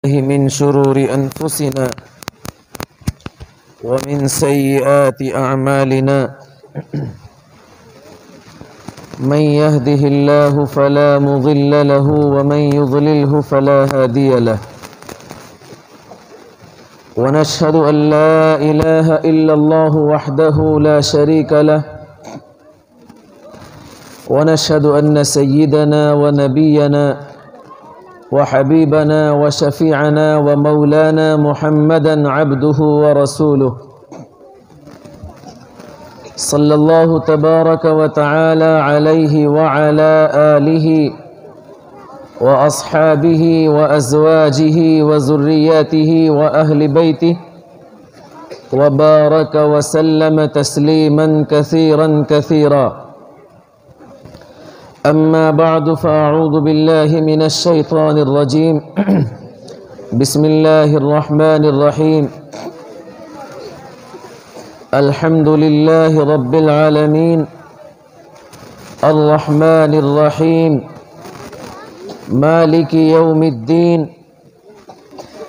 من شرور أنفسنا ومن سيئات أعمالنا من يهده الله فلا مضل له ومن يضلله فلا هادي له ونشهد أن لا إله إلا الله وحده لا شريك له ونشهد أن سيدنا ونبينا وحبيبنا وشفيعنا ومولانا محمدا عبده ورسوله صلى الله تبارك وتعالى عليه وعلى آله وأصحابه وأزواجه وذرياته وأهل بيته وبارك وسلم تسليما كثيرا كثيرا. أما بعد فأعوذ بالله من الشيطان الرجيم بسم الله الرحمن الرحيم. الحمد لله رب العالمين الرحمن الرحيم مالك يوم الدين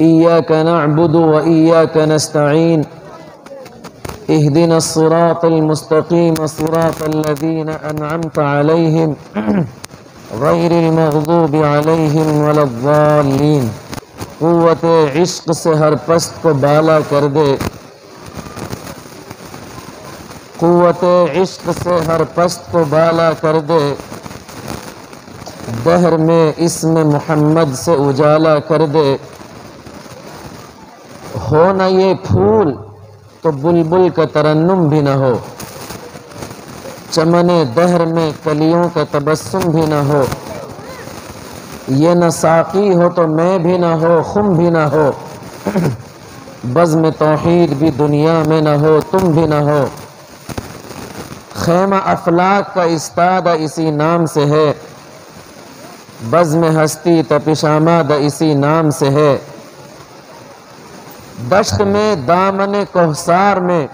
إياك نعبد وإياك نستعين اهدنا الصراط المستقيم صراط الذين أنعمت عليهم غير المغضوب عليهم ولا الضالين. قوت عشق سے ہر پست کو بالا کر دے، قوت عشق سے ہر پست کو بالا کر دے، دہر میں اسم محمد سے اجالا کر دے. ہو نہ یہ پھول تو بلبل کا ترنم بھی نہ ہو، چمن دہر میں کلیوں کا تبسم بھی نہ ہو. یہ نہ ساقی ہو تو میں بھی نہ ہو، خم بھی نہ ہو، بزم توحید بھی دنیا میں نہ ہو، تم بھی نہ ہو. خیمہ افلاک کا استادہ اسی نام سے ہے، بزم ہستی تپش آمادہ اسی نام سے ہے. دشت میں دامن کوہسار میں،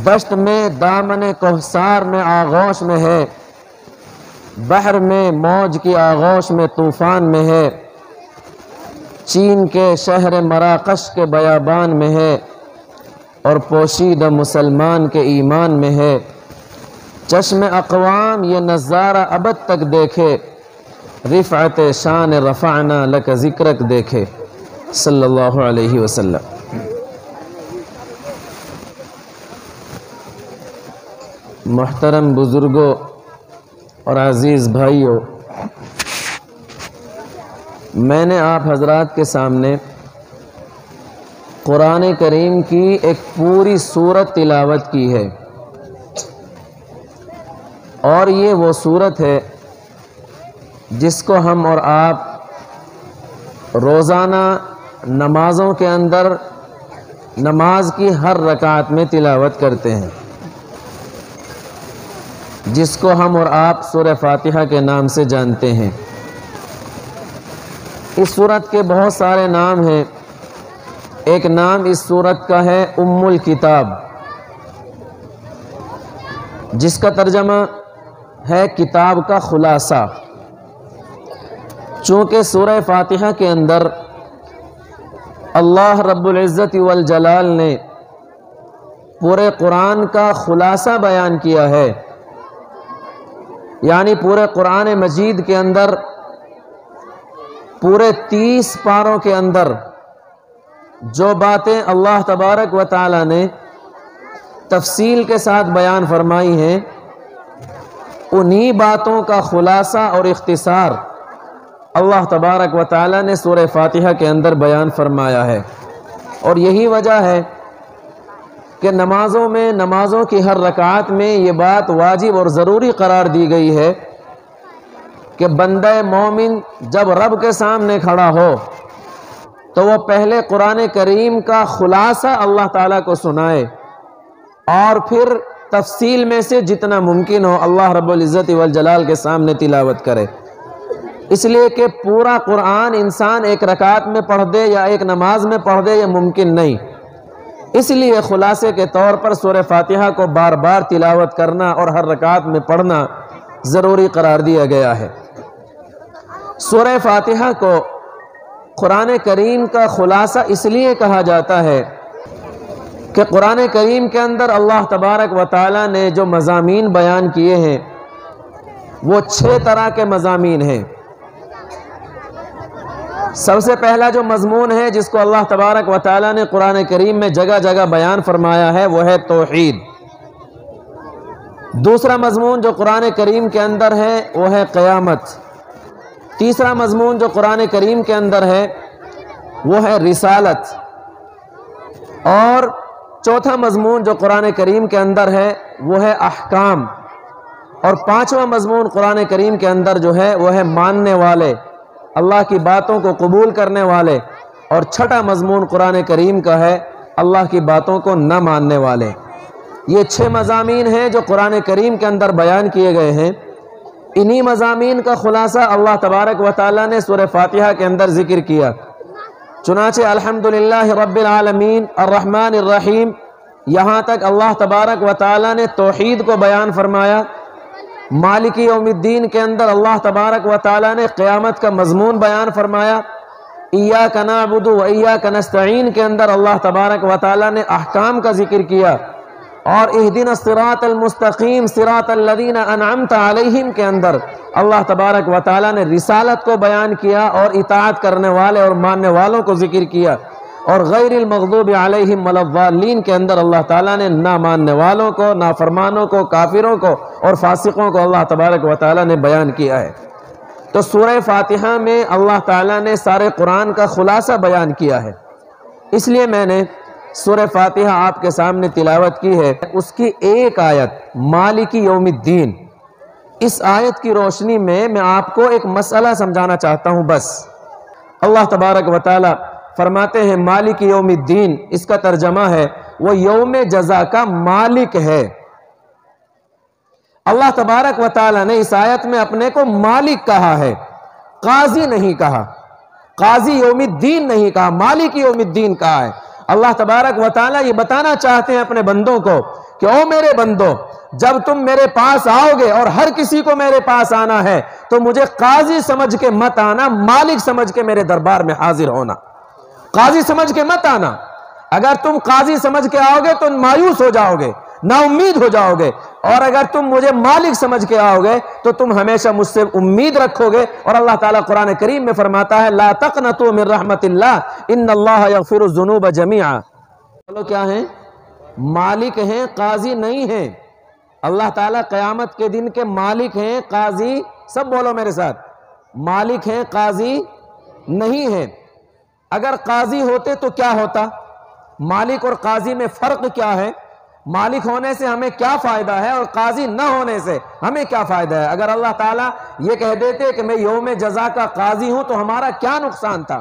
دشت میں دامن کوہسار میں آغوش میں ہے، بحر میں موج کی آغوش میں طوفان میں ہے. چین کے شہر مراکش کے بیابان میں ہے اور پوشیدہ مسلمان کے ایمان میں ہے. چشم اقوام یہ نظارہ ابد تک دیکھے، رفعت شان رفعنا لک ذکرک دیکھے صلی اللہ علیہ وسلم. محترم بزرگوں اور عزیز بھائیوں، میں نے آپ حضرات کے سامنے قرآن کریم کی ایک پوری سورت تلاوت کی ہے، اور یہ وہ سورت ہے جس کو ہم اور آپ روزانہ نمازوں کے اندر نماز کی ہر رکعت میں تلاوت کرتے ہیں، جس کو ہم اور آپ سورہ فاتحہ کے نام سے جانتے ہیں. اس سورت کے بہت سارے نام ہیں. ایک نام اس سورت کا ہے ام الکتاب، جس کا ترجمہ ہے کتاب کا خلاصہ. چونکہ سورہ فاتحہ کے اندر اللہ رب العزت والجلال نے پورے قرآن کا خلاصہ بیان کیا ہے، یعنی پورے قرآن مجید کے اندر پورے 30 پاروں کے اندر جو باتیں اللہ تبارک و تعالی نے تفصیل کے ساتھ بیان فرمائی ہیں، انہی باتوں کا خلاصہ اور اختصار اللہ تبارک و تعالی نے سورہ فاتحہ کے اندر بیان فرمایا ہے. اور یہی وجہ ہے کہ نمازوں کی ہر رکعت میں یہ بات واجب اور ضروری قرار دی گئی ہے کہ بندہ مومن جب رب کے سامنے کھڑا ہو تو وہ پہلے قرآن کریم کا خلاصہ اللہ تعالیٰ کو سنائے، اور پھر تفصیل میں سے جتنا ممکن ہو اللہ رب العزت والجلال کے سامنے تلاوت کرے. اس لیے کہ پورا قرآن انسان ایک رکعت میں پڑھ دے یا ایک نماز میں پڑھ دے یہ ممکن نہیں. اس لیے خلاصے کے طور پر سورہ فاتحہ کو بار بار تلاوت کرنا اور ہر رکعت میں پڑھنا ضروری قرار دیا گیا ہے۔ سورہ فاتحہ کو قرآن کریم کا خلاصہ اس لیے کہا جاتا ہے کہ قرآن کریم کے اندر اللہ تبارک و تعالیٰ نے جو مضامین بیان کیے ہیں وہ 6 طرح کے مضامین ہیں۔ سب سے پہلا جو مضمون ہے جس کو اللہ تبارک و تعالیٰ نے قرآن کریم میں جگہ جگہ بیان فرمایا ہے وہ ہے توحید۔ دوسرا مضمون جو قرآن کریم کے اندر ہے وہ ہے قیامت۔ تیسرا مضمون جو قرآن کریم کے اندر ہے وہ ہے رسالت۔ اور چوتھا مضمون جو قرآن کریم کے اندر ہے وہ ہے احکام۔ اور پانچواں مضمون قرآن کریم کے اندر جو ہے وہ ہے ماننے والے، اللہ کی باتوں کو قبول کرنے والے۔ اور چھٹا مضمون قرآن کریم کا ہے اللہ کی باتوں کو نہ ماننے والے۔ یہ 6 مضامین ہیں جو قرآن کریم کے اندر بیان کیے گئے ہیں۔ انہی مضامین کا خلاصہ اللہ تبارک و تعالیٰ نے سورہ فاتحہ کے اندر ذکر کیا۔ چنانچہ الحمدللہ رب العالمین الرحمن الرحیم یہاں تک اللہ تبارک و تعالیٰ نے توحید کو بیان فرمایا۔ مالک یوم الدین کے اندر اللہ تبارک و تعالیٰ نے قیامت کا مضمون بیان فرمایا۔ ایاک نعبد و ایاک نستعین کے اندر اللہ تبارک و تعالیٰ نے احکام کا ذکر کیا۔ اور اہدنا الصراط المستقیم صراط الذین انعمت علیہم کے اندر اللہ تبارک و تعالیٰ نے رسالت کو بیان کیا اور اطاعت کرنے والے اور ماننے والوں کو ذکر کیا۔ اور غیر المغضوب علیہم ولا الضالین کے اندر اللہ تعالیٰ نے نہ ماننے والوں کو، نافرمانوں کو، کافروں کو اور فاسقوں کو اللہ تبارک و تعالیٰ نے بیان کیا ہے۔ تو سورہ فاتحہ میں اللہ تعالیٰ نے سارے قرآن کا خلاصہ بیان کیا ہے، اس لیے میں نے سورہ فاتحہ آپ کے سامنے تلاوت کی ہے۔ اس کی ایک آیت مالک یوم الدین، اس آیت کی روشنی میں آپ کو ایک مسئلہ سمجھانا چاہتا ہوں بس۔ اللہ تبارک و تعالیٰ فرماتے ہیں مالک یوم الدین، اس کا ترجمہ ہے وہ یوم جزا کا مالک ہے۔ اللہ تبارک و تعالیٰ نے اس آیت میں اپنے کو مالک کہا ہے، قاضی نہیں کہا، قاضی یوم الدین نہیں کہا، مالک یوم الدین کہا ہے۔ اللہ تبارک و تعالیٰ یہ بتانا چاہتے ہیں اپنے بندوں کو کہ او میرے بندو، جب تم میرے پاس آؤ گے، اور ہر کسی کو میرے پاس آنا ہے، تو مجھے قاضی سمجھ کے مت آنا، مالک سمجھ کے میرے دربار میں حاضر ہونا۔ قاضی سمجھ کے مت آنا۔ اگر تم قاضی سمجھ کے آؤ گے تو مایوس ہو جاؤ گے، نا امید ہو جاؤ گے، اور اگر تم مجھے مالک سمجھ کے آؤ گے تو تم ہمیشہ مجھ سے امید رکھو گے۔ اور اللہ تعالیٰ قرآن کریم میں فرماتا ہے لا تقنطوا من رحمت اللہ ان اللہ یغفر الذنوب جميعا۔ چلو کیا ہیں؟ مالک ہیں، قاضی نہیں ہیں۔ اللہ تعالیٰ قیامت کے دن کے مالک ہیں، قاضی، سب بولو میرے ساتھ، مالک ہیں، قاضی نہیں ہیں۔ اگر قاضی ہوتے تو کیا ہوتا؟ مالک اور قاضی میں فرق کیا ہے؟ مالک ہونے سے ہمیں کیا فائدہ ہے اور قاضی نہ ہونے سے ہمیں کیا فائدہ ہے؟ اگر اللہ تعالیٰ یہ کہہ دیتے کہ میں یوم جزا کا قاضی ہوں تو ہمارا کیا نقصان تھا؟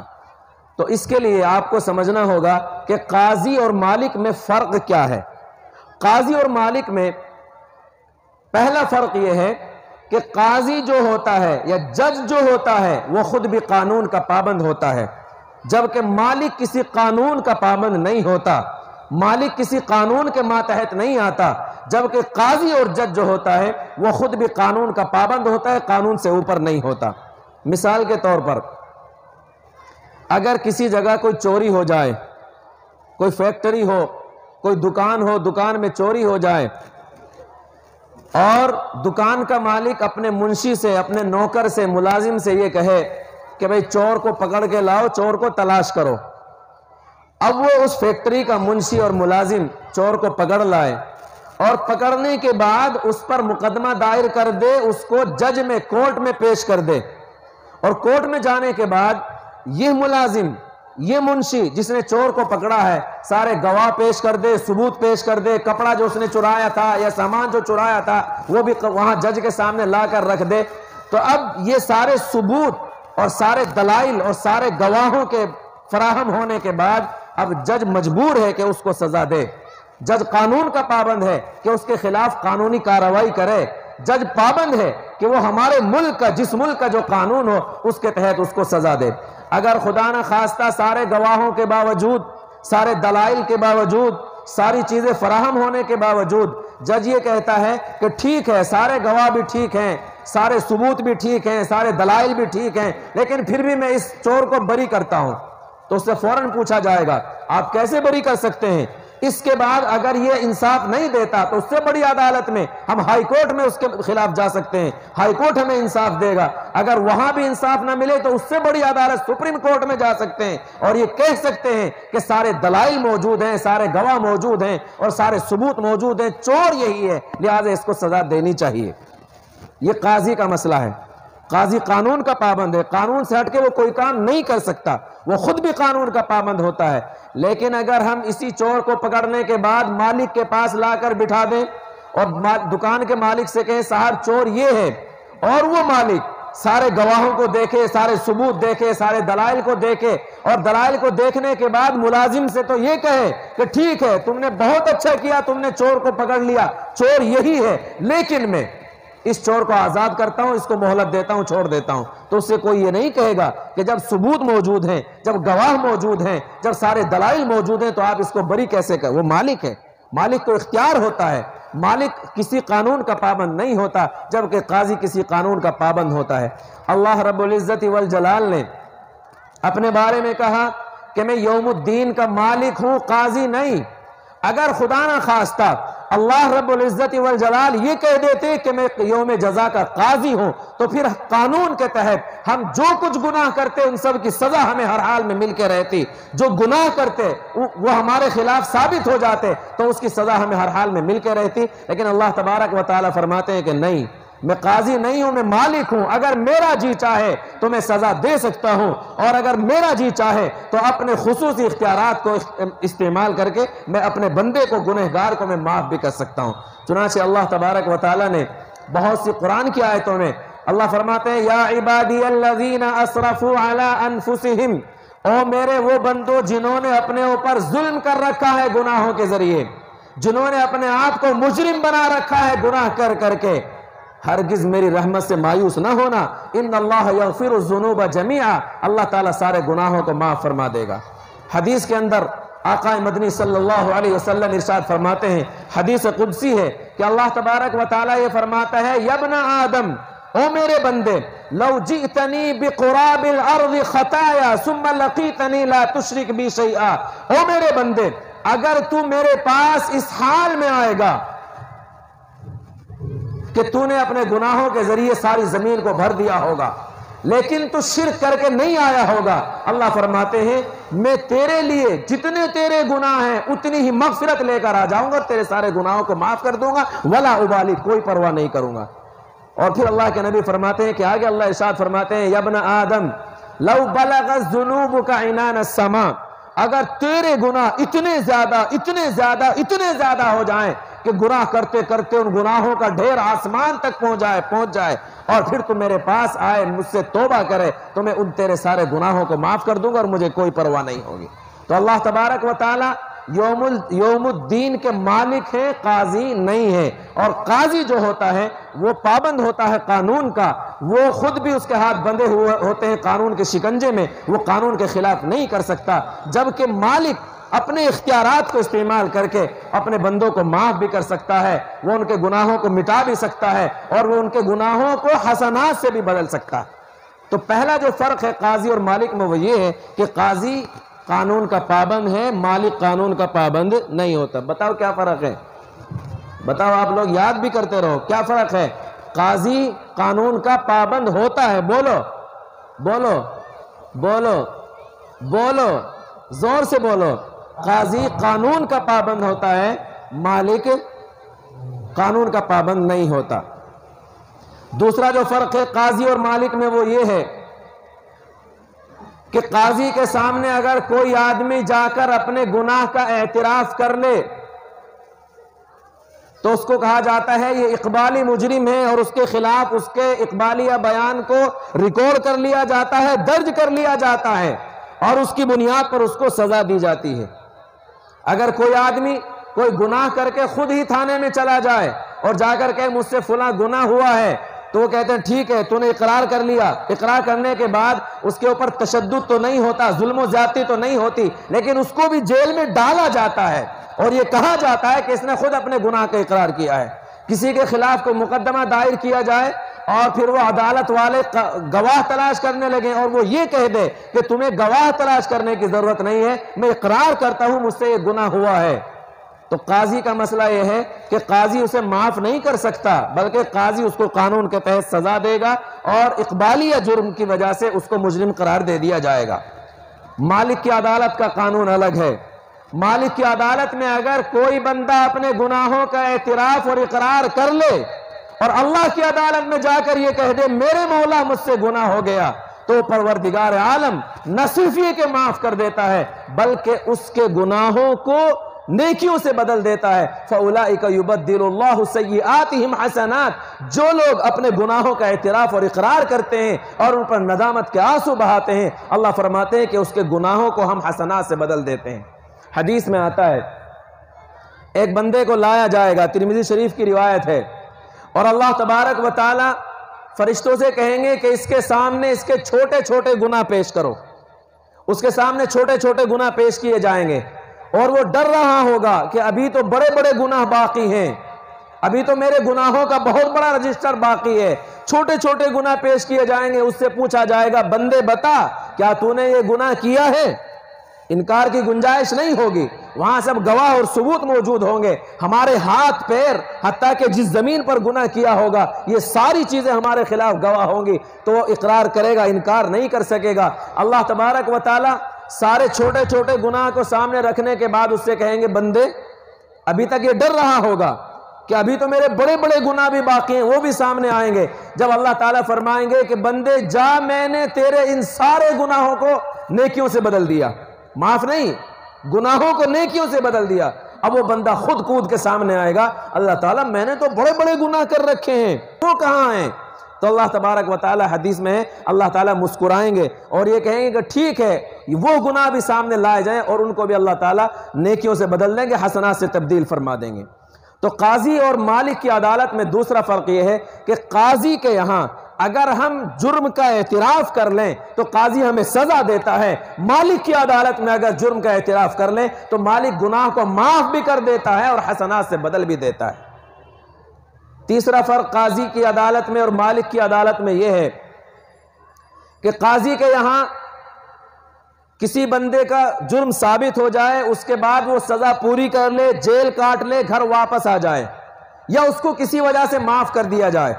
تو اس کے لیے آپ کو سمجھنا ہوگا کہ قاضی اور مالک میں فرق کیا ہے۔ قاضی اور مالک میں پہلا فرق یہ ہے کہ قاضی جو ہوتا ہے یا جج جو ہوتا ہے وہ خود بھی قانون کا پابند ہوتا ہے، جبکہ مالک کسی قانون کا پابند نہیں ہوتا، مالک کسی قانون کے ماتحت نہیں آتا، جبکہ قاضی اور جج جو ہوتا ہے وہ خود بھی قانون کا پابند ہوتا ہے، قانون سے اوپر نہیں ہوتا۔ مثال کے طور پر اگر کسی جگہ کوئی چوری ہو جائے، کوئی فیکٹری ہو، کوئی دکان ہو، دکان میں چوری ہو جائے، اور دکان کا مالک اپنے منشی سے، اپنے نوکر سے، ملازم سے یہ کہے کہ بھئی چور کو پکڑ کے لاؤ، چور کو تلاش کرو۔ اب وہ اس فیکٹری کا منشی اور ملازم چور کو پکڑ لائے، اور پکڑنے کے بعد اس پر مقدمہ دائر کر دے، اس کو جج میں، کورٹ میں پیش کر دے، اور کورٹ میں جانے کے بعد یہ ملازم، یہ منشی جس نے چور کو پکڑا ہے، سارے گواہ پیش کر دے، ثبوت پیش کر دے، کپڑا جو اس نے چرایا تھا یا سامان جو چرایا تھا وہ بھی وہاں جج کے سامنے لا کر رکھ دے، تو اب یہ سارے ثبوت اور سارے دلائل اور سارے گواہوں کے فراہم ہونے کے بعد اب جج مجبور ہے کہ اس کو سزا دے۔ جج قانون کا پابند ہے کہ اس کے خلاف قانونی کارروائی کرے، جج پابند ہے کہ وہ ہمارے ملک کا، جس ملک کا جو قانون ہو اس کے تحت اس کو سزا دے۔ اگر خدا نہ خواستہ سارے گواہوں کے باوجود، سارے دلائل کے باوجود، ساری چیزیں فراہم ہونے کے باوجود جج یہ کہتا ہے کہ ٹھیک ہے، سارے گواہ بھی ٹھیک ہیں، سارے ثبوت بھی ٹھیک ہیں، سارے دلائل بھی ٹھیک ہیں، لیکن پھر بھی میں اس چور کو بری کرتا ہوں، تو اس سے فوراً پوچھا جائے گا آپ کیسے بری کر سکتے ہیں؟ اس کے بعد اگر یہ انصاف نہیں دیتا تو اس سے بڑی عدالت میں ہم ہائی کورٹ میں اس کے خلاف جا سکتے ہیں، ہائی کورٹ ہمیں انصاف دے گا۔ اگر وہاں بھی انصاف نہ ملے تو اس سے بڑی عدالت سپریم کورٹ میں جا سکتے ہیں اور یہ کہہ سکتے ہیں کہ سارے دلائل موجود ہیں، سارے گواہ موجود ہیں اور سارے ثبوت موجود ہیں، چور یہی ہے، لہٰذا اس کو سزا دینی چاہیے۔ یہ قاضی کا مسئلہ ہے۔ قاضی قانون کا پابند ہے، قانون سے ہٹ کے وہ کوئی کام نہیں کر سکتا، وہ خود بھی قانون کا پابند ہوتا ہے۔ لیکن اگر ہم اسی چور کو پکڑنے کے بعد مالک کے پاس لا کر بٹھا دیں اور دکان کے مالک سے کہیں صاحب چور یہ ہے، اور وہ مالک سارے گواہوں کو دیکھے، سارے ثبوت دیکھے، سارے دلائل کو دیکھے، اور دلائل کو دیکھنے کے بعد ملازم سے تو یہ کہے کہ ٹھیک ہے تم نے بہت اچھا کیا، تم نے چور کو پکڑ لیا، چور یہی ہے، لیکن میں اس چور کو آزاد کرتا ہوں، اس کو مہلت دیتا ہوں، چھوڑ دیتا ہوں، تو اس سے کوئی یہ نہیں کہے گا کہ جب ثبوت موجود ہیں، جب گواہ موجود ہیں، جب سارے دلائل موجود ہیں تو آپ اس کو بری کیسے کریں؟ وہ مالک ہے، مالک کو اختیار ہوتا ہے، مالک کسی قانون کا پابند نہیں ہوتا، جبکہ قاضی کسی قانون کا پابند ہوتا ہے۔ اللہ رب العزت والجلال نے اپنے بارے میں کہا کہ میں یوم الدین کا مالک ہوں، قاضی نہیں۔ اگر خدا نہ خواستہ اللہ رب العزت والجلال یہ کہہ دیتے کہ میں یوم جزا کا قاضی ہوں، تو پھر قانون کے تحت ہم جو کچھ گناہ کرتے ان سب کی سزا ہمیں ہر حال میں مل کے رہتی۔ جو گناہ کرتے وہ ہمارے خلاف ثابت ہو جاتے تو اس کی سزا ہمیں ہر حال میں مل کے رہتی، لیکن اللہ تبارک و تعالیٰ فرماتے ہیں کہ نہیں، میں قاضی نہیں ہوں، میں مالک ہوں، اگر میرا جی چاہے تو میں سزا دے سکتا ہوں، اور اگر میرا جی چاہے تو اپنے خصوصی اختیارات کو استعمال کر کے میں اپنے بندے کو، گنہگار کو میں معاف بھی کر سکتا ہوں۔ چنانچہ اللہ تبارک و تعالیٰ نے بہت سی قرآن کی آیتوں میں اللہ فرماتے ہیں یا عبادی الذین اسرفوا علی انفسہم، او میرے وہ بندو جنہوں نے اپنے اوپر ظلم کر رکھا ہے گناہوں کے ذریعے، جنہوں نے اپنے آپ کو مجرم بنا رکھا ہے گناہ کر کر کے، ہرگز میری رحمت سے مایوس نہ ہونا، ان اللہ یغفر الذنوب جمیعا، اللہ تعالیٰ سارے گناہوں کو معاف فرما دے گا۔ حدیث کے اندر آقا مدنی صلی اللہ علیہ وسلم ارشاد فرماتے ہیں، حدیث قدسی ہے کہ اللہ تبارک و تعالیٰ یہ فرماتا ہے یا ابن آدم، او میرے بندے، لو جئتنی بقراب الارض خطایا ثم لقیتنی لا تشرک بی شیئا، او میرے بندے اگر تو میرے پاس اس حال میں آئے گا کہ تو نے اپنے گناہوں کے ذریعے ساری زمین کو بھر دیا ہوگا لیکن تو شرک کر کے نہیں آیا ہوگا، اللہ فرماتے ہیں میں تیرے لیے جتنے تیرے گناہ ہیں اتنی ہی مغفرت لے کر آ جاؤں گا، تیرے سارے گناہوں کو معاف کر دوں گا، ولا ابالی، کوئی پرواہ نہیں کروں گا۔ اور پھر اللہ کے نبی فرماتے ہیں کہ آگے اللہ ارشاد فرماتے ہیں یا ابن آدم لو بلغت ذنوبک عنان السماء، اگر تیرے گناہ اتنے زیادہ ہو جائیں کہ گناہ کرتے کرتے ان گناہوں کا ڈھیر آسمان تک پہنچ جائے اور پھر تم میرے پاس آئے مجھ سے توبہ کرے تو میں ان تیرے سارے گناہوں کو معاف کر دوں گا اور مجھے کوئی پرواہ نہیں ہوگی۔ تو اللہ تبارک و تعالی یوم الدین کے مالک ہیں، قاضی نہیں ہے، اور قاضی جو ہوتا ہے وہ پابند ہوتا ہے قانون کا، وہ خود بھی اس کے ہاتھ بندھے ہوئے ہوتے ہیں قانون کے شکنجے میں، وہ قانون کے خلاف نہیں کر سکتا، جبکہ مالک اپنے اختیارات کو استعمال کر کے اپنے بندوں کو معاف بھی کر سکتا ہے، وہ ان کے گناہوں کو مٹا بھی سکتا ہے اور وہ ان کے گناہوں کو حسنات سے بھی بدل سکتا ہے۔ تو پہلا جو فرق ہے قاضی اور مالک میں وہ یہ ہے کہ قاضی قانون کا پابند ہے، مالک قانون کا پابند نہیں ہوتا۔ بتاؤ کیا فرق ہے؟ بتاؤ، آپ لوگ یاد بھی کرتے رہو کیا فرق ہے؟ قاضی قانون کا پابند ہوتا ہے، بولو بولو بولو بولو، زور سے بولو، قاضی قانون کا پابند ہوتا ہے، مالک قانون کا پابند نہیں ہوتا۔ دوسرا جو فرق ہے قاضی اور مالک میں وہ یہ ہے کہ قاضی کے سامنے اگر کوئی آدمی جا کر اپنے گناہ کا اعتراف کر لے تو اس کو کہا جاتا ہے یہ اقبالی مجرم ہے، اور اس کے خلاف اس کے اقبالیہ بیان کو ریکارڈ کر لیا جاتا ہے، درج کر لیا جاتا ہے، اور اس کی بنیاد پر اس کو سزا دی جاتی ہے۔ اگر کوئی آدمی کوئی گناہ کر کے خود ہی تھانے میں چلا جائے اور جا کر کہ مجھ سے فلاں گناہ ہوا ہے، تو وہ کہتے ہیں ٹھیک ہے تو نے اقرار کر لیا، اقرار کرنے کے بعد اس کے اوپر تشدد تو نہیں ہوتا، ظلم و زیادتی تو نہیں ہوتی، لیکن اس کو بھی جیل میں ڈالا جاتا ہے۔ اور یہ کہا جاتا ہے کہ اس نے خود اپنے گناہ کا اقرار کیا ہے۔ کسی کے خلاف کوئی مقدمہ دائر کیا جائے اور پھر وہ عدالت والے گواہ تلاش کرنے لگیں اور وہ یہ کہہ دے کہ تمہیں گواہ تلاش کرنے کی ضرورت نہیں ہے، میں اقرار کرتا ہوں مجھ سے یہ گناہ ہوا ہے، تو قاضی کا مسئلہ یہ ہے کہ قاضی اسے معاف نہیں کر سکتا، بلکہ قاضی اس کو قانون کے تحت سزا دے گا اور اقبالیہ جرم کی وجہ سے اس کو مجرم قرار دے دیا جائے گا۔ مالک کی عدالت کا قانون الگ ہے۔ مالک کی عدالت میں اگر کوئی بندہ اپنے گناہوں کا اعتراف اور اقرار کر لے اور اللہ کی عدالت میں جا کر یہ کہہ دے میرے مولا مجھ سے گناہ ہو گیا، تو پروردگار عالم نہ صرف یہ کہ معاف کر دیتا ہے بلکہ اس کے گناہوں کو نیکیوں سے بدل دیتا ہے۔ فَأُولَئِكَ يُبَدِّلُ اللَّهُ سَيِّئَاتِهِمْ حَسَنَاتٍ، جو لوگ اپنے گناہوں کا اعتراف اور اقرار کرتے ہیں اور ان پر ندامت کے آنسو بہاتے ہیں، اللہ فرماتے ہیں کہ اس کے گناہوں کو ہم حسنات سے بدل دیتے ہیں۔ حدیث میں آتا ہے ایک بندے کو لایا جائے گا، ترمذی شریف کی روایت ہے، اور اللہ تبارک و تعالی فرشتوں سے کہیں گے کہ اس کے سامنے اس کے چھوٹے چھوٹے گناہ پیش کرو۔ اس کے سامنے چھوٹے چھوٹے گناہ پیش کیے جائیں گے اور وہ ڈر رہا ہوگا کہ ابھی تو بڑے بڑے گناہ باقی ہیں، ابھی تو میرے گناہوں کا بہت بڑا رجسٹر باقی ہے۔ چھوٹے چھوٹے گناہ پیش کیے جائیں گے، اس سے پوچھا جائے گا بندے بتا کیا تو نے یہ گناہ کیا ہے؟ انکار کی گنجائش نہیں ہوگی، وہاں سب گواہ اور ثبوت موجود ہوں گے، ہمارے ہاتھ پیر حتیٰ کہ جس زمین پر گناہ کیا ہوگا یہ ساری چیزیں ہمارے خلاف گواہ ہوں گی، تو وہ اقرار کرے گا، انکار نہیں کر سکے گا۔ اللہ تبارک و تعالی سارے چھوٹے چھوٹے گناہ کو سامنے رکھنے کے بعد اس سے کہیں گے بندے ابھی تک یہ ڈر رہا ہوگا کہ ابھی تو میرے بڑے بڑے گناہ بھی باقی ہیں، وہ بھی سامنے آئیں گے۔ جب اللہ تعالیٰ فرمائیں گے کہ بندے جا، میں نے تیرے ان سارے گناہوں کو نیکیوں سے بدل دیا، معاف نہیں، گناہوں کو نیکیوں سے بدل دیا، اب وہ بندہ خود کود کے سامنے آئے گا، اللہ تعالیٰ میں نے تو بڑے بڑے گناہ کر رکھے ہیں، وہ کہاں ہیں؟ تو اللہ تبارک و تعالی حدیث میں ہے اللہ تعالیٰ مسکرائیں گے اور یہ کہیں گے کہ ٹھیک ہے، وہ گناہ بھی سامنے لائے جائیں اور ان کو بھی اللہ تعالیٰ نیکیوں سے بدل دیں گے، حسنات سے تبدیل فرما دیں گے۔ تو قاضی اور مالک کی عدالت میں دوسرا فرق یہ ہے کہ قاضی کے یہاں اگر ہم جرم کا اعتراف کر لیں تو قاضی ہمیں سزا دیتا ہے، مالک کی عدالت میں اگر جرم کا اعتراف کر لیں تو مالک گناہ کو معاف بھی کر دیتا ہے اور حسنات سے بدل بھی دیتا ہے۔ تیسرا فرق قاضی کی عدالت میں اور مالک کی عدالت میں یہ ہے کہ قاضی کے یہاں کسی بندے کا جرم ثابت ہو جائے، اس کے بعد وہ سزا پوری کر لے، جیل کاٹ لے، گھر واپس آ جائے، یا اس کو کسی وجہ سے معاف کر دیا جائے،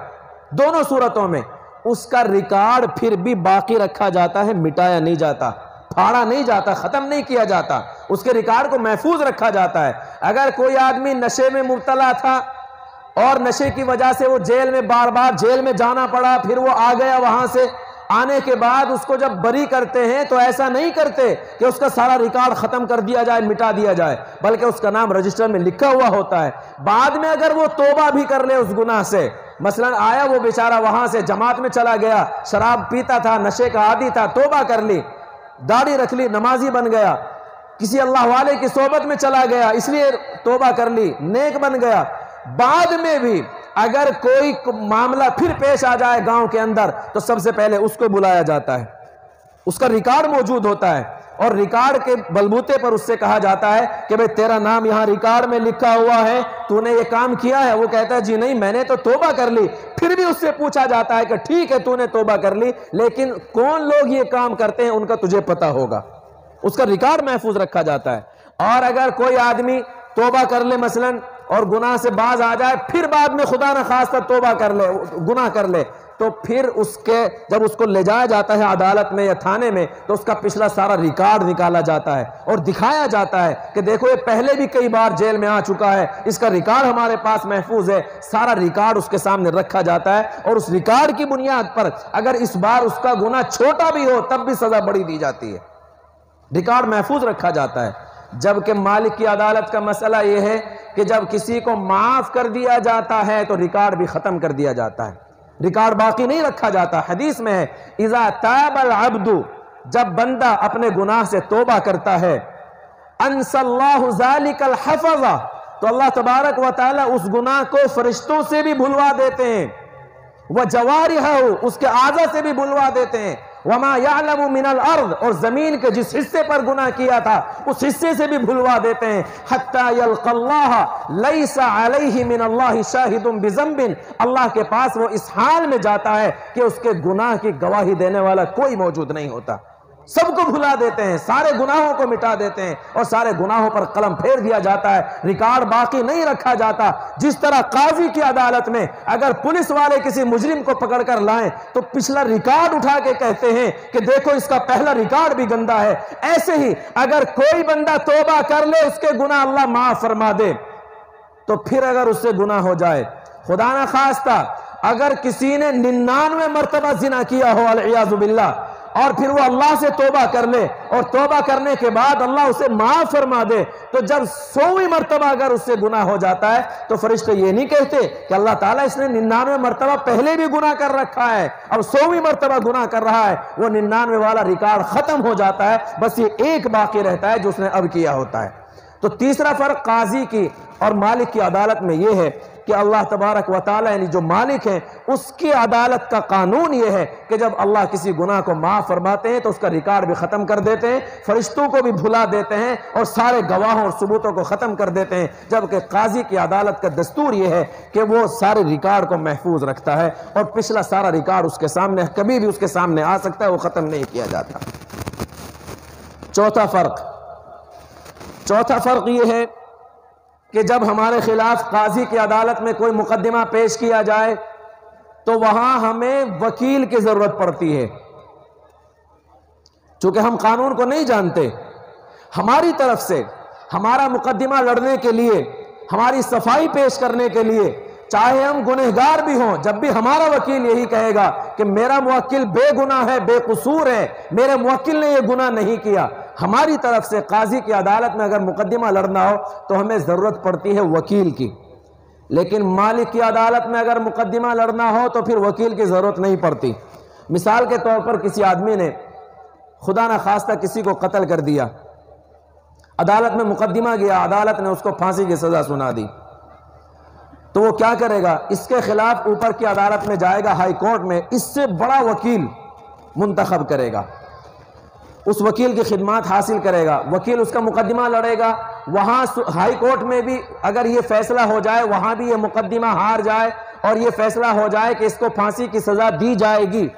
دونوں صورتوں میں اس کا ریکارڈ پھر بھی باقی رکھا جاتا ہے، مٹایا نہیں جاتا، پھاڑا نہیں جاتا، ختم نہیں کیا جاتا، اس کے ریکارڈ کو محفوظ رکھا جاتا ہے۔ اگر کوئی آدمی نشے میں مبتلا تھا اور نشے کی وجہ سے وہ جیل میں بار بار جیل میں جانا پڑا، پھر وہ آ گیا، وہاں سے آنے کے بعد اس کو جب بری کرتے ہیں تو ایسا نہیں کرتے کہ اس کا سارا ریکارڈ ختم کر دیا جائے، مٹا دیا جائے، بلکہ اس کا نام رجسٹر میں لکھا ہوا ہوتا ہے۔ بعد میں اگر وہ توبہ بھی کر لے اس گناہ سے، مثلا آیا وہ بیچارہ وہاں سے جماعت میں چلا گیا، شراب پیتا تھا، نشے کا عادی تھا، توبہ کر لی، داڑھی رکھ لی، نمازی بن گیا، کسی اللہ والے کی صحبت میں چلا گیا اس لیے توبہ کر لی، نیک بن گیا، بعد میں بھی اگر کوئی معاملہ پھر پیش آ جائے گاؤں کے اندر تو سب سے پہلے اس کو بلایا جاتا ہے، اس کا ریکارڈ موجود ہوتا ہے اور ریکارڈ کے بلبوتے پر اس سے کہا جاتا ہے کہ بھئی تیرا نام یہاں ریکارڈ میں لکھا ہوا ہے، تو نے یہ کام کیا ہے؟ وہ کہتا ہے جی نہیں، میں نے تو توبہ کر لی۔ پھر بھی اس سے پوچھا جاتا ہے کہ ٹھیک ہے تو نے توبہ کر لی، لیکن کون لوگ یہ کام کرتے ہیں ان کا تجھے پتہ ہوگا، اس کا ریکارڈ محفوظ رکھا جاتا ہے۔ اور اگر کوئی آدمی توبہ کر لے مثلا اور گناہ سے باز آ جائے، پھر بعد میں خدا نہ خواستہ توبہ کر لے، گناہ کر لے، تو پھر اس کے جب اس کو لے جایا جاتا ہے عدالت میں یا تھانے میں تو اس کا پچھلا سارا ریکارڈ نکالا جاتا ہے اور دکھایا جاتا ہے کہ دیکھو یہ پہلے بھی کئی بار جیل میں آ چکا ہے، اس کا ریکارڈ ہمارے پاس محفوظ ہے، سارا ریکارڈ اس کے سامنے رکھا جاتا ہے اور اس ریکارڈ کی بنیاد پر اگر اس بار اس کا گناہ چھوٹا بھی ہو تب بھی سزا بڑی دی جاتی ہے، ریکارڈ محفوظ رکھا جاتا ہے۔ جبکہ مالک کی عدالت کا مسئلہ یہ ہے کہ جب کسی کو معاف کر دیا جاتا ہے تو ریکارڈ بھی ختم کر دیا جاتا ہے، ریکارڈ باقی نہیں رکھا جاتا۔ حدیث میں ہے اذا تاب العبد، جب بندہ اپنے گناہ سے توبہ کرتا ہے، انسى اللہ ذلك الحفظ، تو اللہ تبارک و تعالی اس گناہ کو فرشتوں سے بھی بھلوا دیتے ہیں، وجوارحہ، اس کے اعضاء سے بھی بھلوا دیتے ہیں، وما یعلم من الارض، اور زمین کے جس حصے پر گناہ کیا تھا اس حصے سے بھی بھلوا دیتے ہیں. حتی یلقی اللہ لیس علیہ من اللہ شاہد بذنب، اللہ کے پاس وہ اس حال میں جاتا ہے کہ اس کے گناہ کی گواہی دینے والا کوئی موجود نہیں ہوتا. سب کو بھلا دیتے ہیں، سارے گناہوں کو مٹا دیتے ہیں اور سارے گناہوں پر قلم پھیر دیا جاتا ہے، ریکارڈ باقی نہیں رکھا جاتا. جس طرح قاضی کی عدالت میں اگر پولیس والے کسی مجرم کو پکڑ کر لائیں تو پچھلا ریکارڈ اٹھا کے کہتے ہیں کہ دیکھو اس کا پہلا ریکارڈ بھی گندا ہے، ایسے ہی اگر کوئی بندہ توبہ کر لے اس کے گناہ اللہ معاف فرما دے، تو پھر اگر اس سے گناہ ہو جائے، خدا نہ خواستہ اگر کسی نے 99 مرتبہ زنا کیا ہو والعیاذ باللہ، اور پھر وہ اللہ سے توبہ کر لے اور توبہ کرنے کے بعد اللہ اسے معاف فرما دے، تو جب 100ویں مرتبہ اگر اس سے گناہ ہو جاتا ہے تو فرشتے یہ نہیں کہتے کہ اللہ تعالیٰ اس نے 99 مرتبہ پہلے بھی گناہ کر رکھا ہے، اب 100ویں مرتبہ گناہ کر رہا ہے. وہ 99 والا ریکارڈ ختم ہو جاتا ہے، بس یہ ایک باقی رہتا ہے جو اس نے اب کیا ہوتا ہے. تو تیسرا فرق قاضی کی اور مالک کی عدالت میں یہ ہے کہ اللہ تبارک و تعالی یعنی جو مالک ہیں اس کی عدالت کا قانون یہ ہے کہ جب اللہ کسی گناہ کو معاف فرماتے ہیں تو اس کا ریکارڈ بھی ختم کر دیتے ہیں، فرشتوں کو بھی بھلا دیتے ہیں اور سارے گواہوں اور ثبوتوں کو ختم کر دیتے ہیں. جبکہ قاضی کی عدالت کا دستور یہ ہے کہ وہ سارے ریکارڈ کو محفوظ رکھتا ہے اور پچھلا سارا ریکارڈ اس کے سامنے کبھی بھی اس کے سامنے آ سکتا ہے، وہ ختم نہیں کیا جاتا. چوتھا فرق یہ ہے کہ جب ہمارے خلاف قاضی کی عدالت میں کوئی مقدمہ پیش کیا جائے تو وہاں ہمیں وکیل کی ضرورت پڑتی ہے. چونکہ ہم قانون کو نہیں جانتے، ہماری طرف سے ہمارا مقدمہ لڑنے کے لیے، ہماری صفائی پیش کرنے کے لیے، چاہے ہم گنہگار بھی ہوں، جب بھی ہمارا وکیل یہی کہے گا کہ میرا موکل بے گناہ ہے، بے قصور ہے، میرے موکل نے یہ گناہ نہیں کیا، ہماری طرف سے قاضی کی عدالت میں اگر مقدمہ لڑنا ہو تو ہمیں ضرورت پڑتی ہے وکیل کی. لیکن مالک کی عدالت میں اگر مقدمہ لڑنا ہو تو پھر وکیل کی ضرورت نہیں پڑتی. مثال کے طور پر کسی آدمی نے خدا نہ خواستہ کسی کو قتل کر دیا، عدالت میں مقدمہ گیا، عدالت نے اس کو پھانسی کی سزا سنا دی، تو وہ کیا کرے گا؟ اس کے خلاف اوپر کی عدالت میں جائے گا، ہائی کورٹ میں، اس سے بڑا وکیل منتخب کرے گا، اس وکیل کی خدمات حاصل کرے گا، وکیل اس کا مقدمہ لڑے گا. وہاں ہائی کورٹ میں بھی اگر یہ فیصلہ ہو جائے، وہاں بھی یہ مقدمہ ہار جائے اور یہ فیصلہ ہو جائے کہ اس کو پھانسی کی سزا دی جائے گی،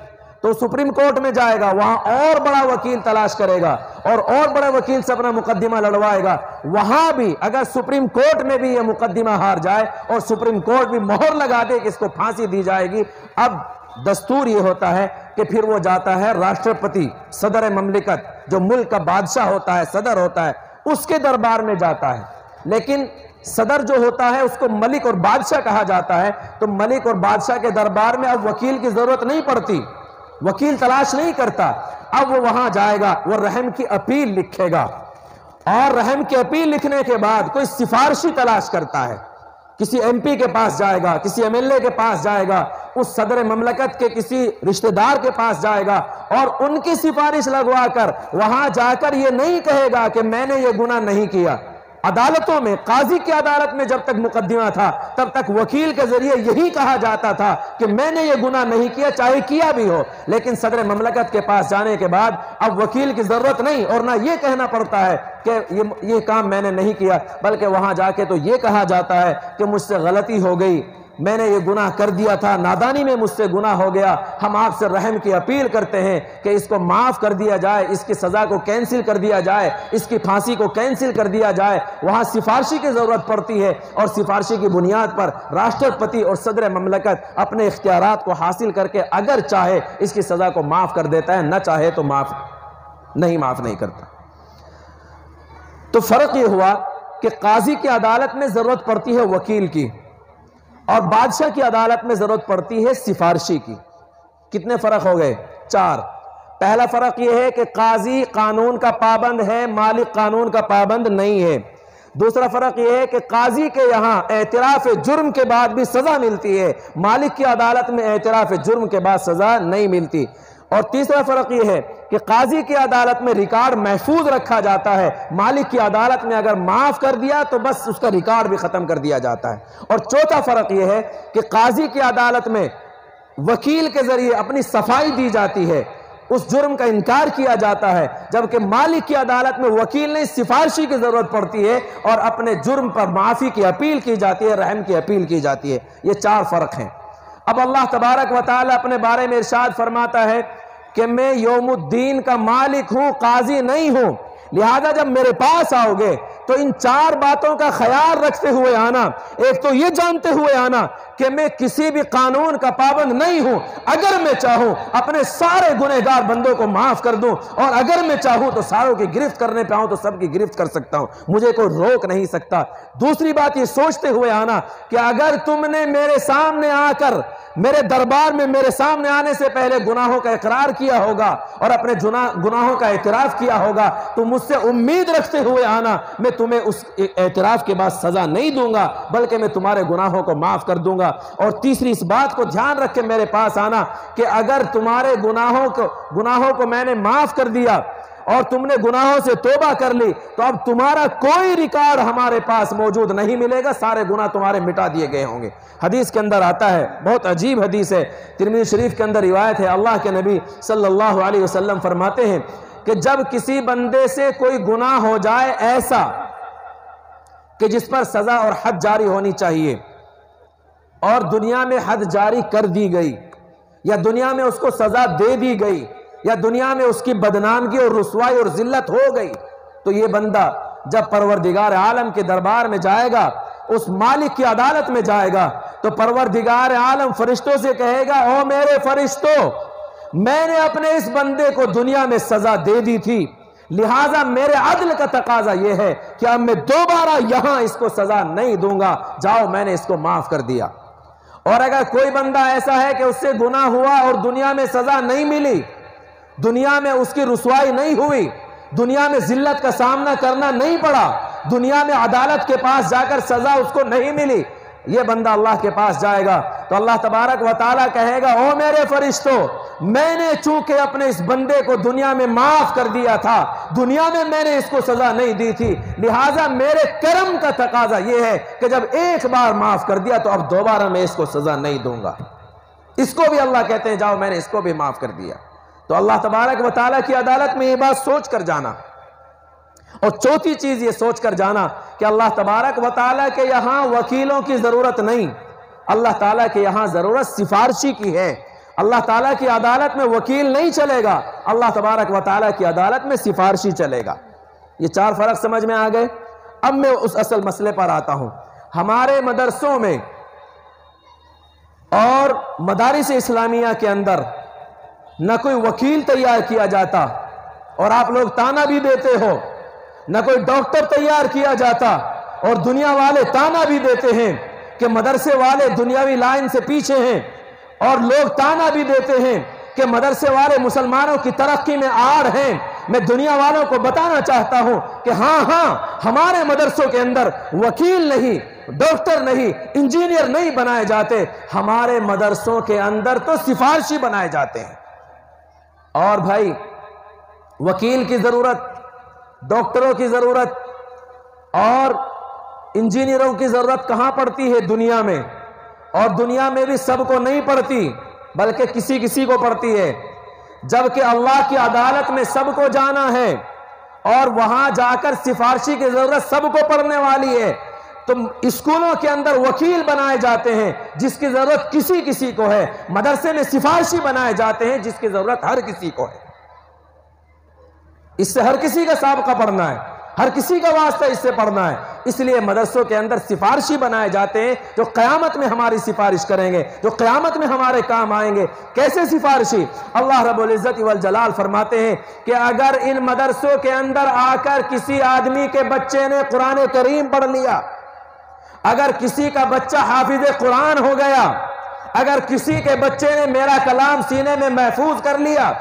تو سپریم کورٹ میں جائے گا، وہاں اور بڑا وکیل تلاش کرے گا اور بڑے وکیل سے اپنا مقدمہ لڑوائے گا. وہاں بھی اگر سپریم کورٹ میں بھی یہ مقدمہ ہار جائے اور سپریم کورٹ بھی مہر لگا دے کہ اس کو پھانسی دی جائے گی، اب دستور یہ ہوتا ہے کہ پھر وہ جاتا ہے راشٹرپتی، صدر مملکت، جو ملک کا بادشاہ ہوتا ہے، صدر ہوتا ہے، اس کے دربار میں جاتا ہے. لیکن صدر جو ہوتا ہے اس کو ملک اور بادشاہ کہا جاتا ہے، تو ملک اور بادشاہ کے دربار میں اب وکیل کی ضرورت نہیں پڑتی، وکیل تلاش نہیں کرتا. اب وہ وہاں جائے گا، وہ رحم کی اپیل لکھے گا، اور رحم کی اپیل لکھنے کے بعد کوئی سفارشی تلاش کرتا ہے، کسی ایم پی کے پاس جائے گا، کسی ایم ایل اے کے پاس جائے گا، اس صدر مملکت کے کسی رشتہ دار کے پاس جائے گا اور ان کی سفارش لگوا کر وہاں جا کر یہ نہیں کہے گا کہ میں نے یہ گناہ نہیں کیا. عدالتوں میں، قاضی کی عدالت میں جب تک مقدمہ تھا تب تک وکیل کے ذریعے یہی کہا جاتا تھا کہ میں نے یہ گناہ نہیں کیا، چاہے کیا بھی ہو. لیکن صدر مملکت کے پاس جانے کے بعد اب وکیل کی ضرورت نہیں، اور نہ یہ کہنا پڑتا ہے کہ یہ کام میں نے نہیں کیا، بلکہ وہاں جا کے تو یہ کہا جاتا ہے کہ مجھ سے غلطی ہو گئی، میں نے یہ گناہ کر دیا تھا، نادانی میں مجھ سے گناہ ہو گیا، ہم آپ سے رحم کی اپیل کرتے ہیں کہ اس کو معاف کر دیا جائے، اس کی سزا کو کینسل کر دیا جائے، اس کی پھانسی کو کینسل کر دیا جائے. وہاں سفارشی کی ضرورت پڑتی ہے اور سفارشی کی بنیاد پر راشٹرپتی اور صدر مملکت اپنے اختیارات کو حاصل کر کے اگر چاہے اس کی سزا کو معاف کر دیتا ہے، نہ چاہے تو معاف نہیں کرتا. تو فرق یہ ہوا کہ قاضی کی عدالت میں ضرورت پڑتی ہے وکیل کی اور بادشاہ کی عدالت میں ضرورت پڑتی ہے سفارشی کی. کتنے فرق ہو گئے؟ 4. پہلا فرق یہ ہے کہ قاضی قانون کا پابند ہے، مالک قانون کا پابند نہیں ہے. دوسرا فرق یہ ہے کہ قاضی کے یہاں اعتراف جرم کے بعد بھی سزا ملتی ہے، مالک کی عدالت میں اعتراف جرم کے بعد سزا نہیں ملتی. اور تیسرا فرق یہ ہے کہ قاضی کی عدالت میں ریکارڈ محفوظ رکھا جاتا ہے، مالک کی عدالت میں اگر معاف کر دیا تو بس اس کا ریکارڈ بھی ختم کر دیا جاتا ہے. اور چوتھا فرق یہ ہے کہ قاضی کی عدالت میں وکیل کے ذریعے اپنی صفائی دی جاتی ہے اس جرم کا انکار کیا جاتا ہے، جبکہ مالک کی عدالت میں وکیل نہیں سفارشی کی ضرورت پڑتی ہے اور اپنے جرم پر معافی کی اپیل کی جاتی ہے، رحم کی اپیل کی جاتی ہے۔ یہ 4 فرق ہیں۔ اب اللہ تبارک و تعالی اپنے بارے میں ارشاد فرماتا ہے کہ میں یوم الدین کا مالک ہوں، قاضی نہیں ہوں، لہذا جب میرے پاس آؤ گے تو ان 4 باتوں کا خیال رکھتے ہوئے آنا۔ ایک تو یہ جانتے ہوئے آنا کہ میں کسی بھی قانون کا پابند نہیں ہوں، اگر میں چاہوں اپنے سارے گنہگار بندوں کو معاف کر دوں، اور اگر میں چاہوں تو ساروں کی گرفت کرنے پہ آؤں تو سب کی گرفت کر سکتا ہوں، مجھے کوئی روک نہیں سکتا۔ دوسری بات یہ سوچتے ہوئے آنا کہ اگر تم نے میرے سامنے آ کر میرے دربار میں میرے سامنے آنے سے پہلے گناہوں کا اقرار کیا ہوگا اور اپنے گناہوں کا اعتراف کیا ہوگا تو مجھ سے امید رکھتے ہوئے آنا میں تمہیں اس اعتراف کے بعد سزا نہیں دوں گا، بلکہ میں تمہارے گناہوں کو معاف کر دوں گا۔ اور تیسری اس بات کو دھیان رکھ کے میرے پاس آنا کہ اگر تمہارے گناہوں کو میں نے معاف کر دیا اور تم نے گناہوں سے توبہ کر لی تو اب تمہارا کوئی ریکارڈ ہمارے پاس موجود نہیں ملے گا، سارے گناہ تمہارے مٹا دیے گئے ہوں گے۔ حدیث کے اندر آتا ہے، بہت عجیب حدیث ہے، ترمذی شریف کے اندر روایت ہے، اللہ کے نبی صلی اللہ علیہ وسلم فرماتے ہیں کہ جب کسی بندے سے کوئی گناہ ہو جائے ایسا کہ جس پر سزا اور حد جاری ہونی چاہیے اور دنیا میں حد جاری کر دی گئی یا دنیا میں اس کو سزا دے دی گئی یا دنیا میں اس کی بدنامگی اور رسوائی اور ذلت ہو گئی، تو یہ بندہ جب پروردگار عالم کے دربار میں جائے گا، اس مالک کی عدالت میں جائے گا، تو پروردگار عالم فرشتوں سے کہے گا، او میرے فرشتوں، میں نے اپنے اس بندے کو دنیا میں سزا دے دی تھی، لہٰذا میرے عدل کا تقاضا یہ ہے کہ اب میں دوبارہ یہاں اس کو سزا نہیں دوں گا، جاؤ میں نے اس کو معاف کر دیا۔ اور اگر کوئی بندہ ایسا ہے کہ اس سے گناہ ہوا اور دنیا میں سزا نہیں ملی، دنیا میں اس کی رسوائی نہیں ہوئی، دنیا میں ذلت کا سامنا کرنا نہیں پڑا، دنیا میں عدالت کے پاس جا کر سزا اس کو نہیں ملی، یہ بندہ اللہ کے پاس جائے گا تو اللہ تبارک و تعالیٰ کہے گا، او میرے فرشتوں، میں نے چونکہ اپنے اس بندے کو دنیا میں معاف کر دیا تھا، دنیا میں نے اس کو سزا نہیں دی تھی، لہٰذا میرے کرم کا تقاضا یہ ہے کہ جب ایک بار معاف کر دیا تو اب دوبارہ میں اس کو سزا نہیں دوں گا۔ اس کو بھی اللہ کہتے ہیں جاؤ میں نے اس کو بھی معاف کر دیا۔ تو اللہ تبارک و تعالیٰ کی عدالت میں یہ بات سوچ کر جانا۔ اور چوتھی چیز یہ سوچ کر جانا کہ اللہ تبارک و تعالیٰ کے یہاں وکیلوں کی ضرورت نہیں، اللہ تعالیٰ کے یہاں ضرورت سفارشی کی ہے۔ اللہ تعالیٰ کی عدالت میں وکیل نہیں چلے گا، اللہ تبارک و تعالیٰ کی عدالت میں سفارشی چلے گا۔ یہ 4 فرق سمجھ میں آ گئے۔ اب میں اس اصل مسئلے پر آتا ہوں۔ ہمارے مدرسوں میں اور مدارس اسلامیہ کے اندر نہ کوئی وکیل تیار کیا جاتا، اور آپ لوگ تانا بھی دیتے ہو، نہ کوئی ڈاکٹر تیار کیا جاتا، اور دنیا والے تانا بھی دیتے ہیں کہ مدرسے والے دنیاوی لائن سے پیچھے ہیں، اور لوگ تانا بھی دیتے ہیں کہ مدرسے والے مسلمانوں کی ترقی میں آڑ ہیں۔ میں دنیا والوں کو بتانا چاہتا ہوں کہ ہاں ہمارے مدرسوں کے اندر وکیل نہیں، ڈاکٹر نہیں، انجینئر نہیں بنائے جاتے، ہمارے مدرسوں کے اندر تو سفارشی بنائے جاتے ہیں۔ اور بھائی وکیل کی ضرورت، ڈاکٹروں کی ضرورت اور انجینئروں کی ضرورت کہاں پڑتی ہے دنیا میں؟ اور دنیا میں بھی سب کو نہیں پڑتی، بلکہ کسی کو پڑتی ہے، جبکہ اللہ کی عدالت میں سب کو جانا ہے اور وہاں جا کر سفارشی کی ضرورت سب کو پڑنے والی ہے۔ تو اسکولوں کے اندر وکیل بنائے جاتے ہیں جس کی ضرورت کسی کو ہے، مدرسے میں سفارشی بنائے جاتے ہیں جس کی ضرورت ہر کسی کو ہے۔ اس سے ہر کسی کا سابقہ پڑھنا ہے، ہر کسی کا واسطہ اس سے پڑھنا ہے، اس لیے مدرسوں کے اندر سفارشی بنائے جاتے ہیں جو قیامت میں ہماری سفارش کریں گے، جو قیامت میں ہمارے کام آئیں گے۔ کیسے سفارشی؟ اللہ رب العزت والجلال فرماتے ہیں کہ اگر ان مدرسوں کے اندر آ کر کسی آدمی کے بچے نے قرآن کریم پڑھ لیا، اگر کسی کا بچہ حافظ قرآن ہو گیا، اگر کسی کے بچے نے میرا کلام سینے میں محفوظ کر لیا،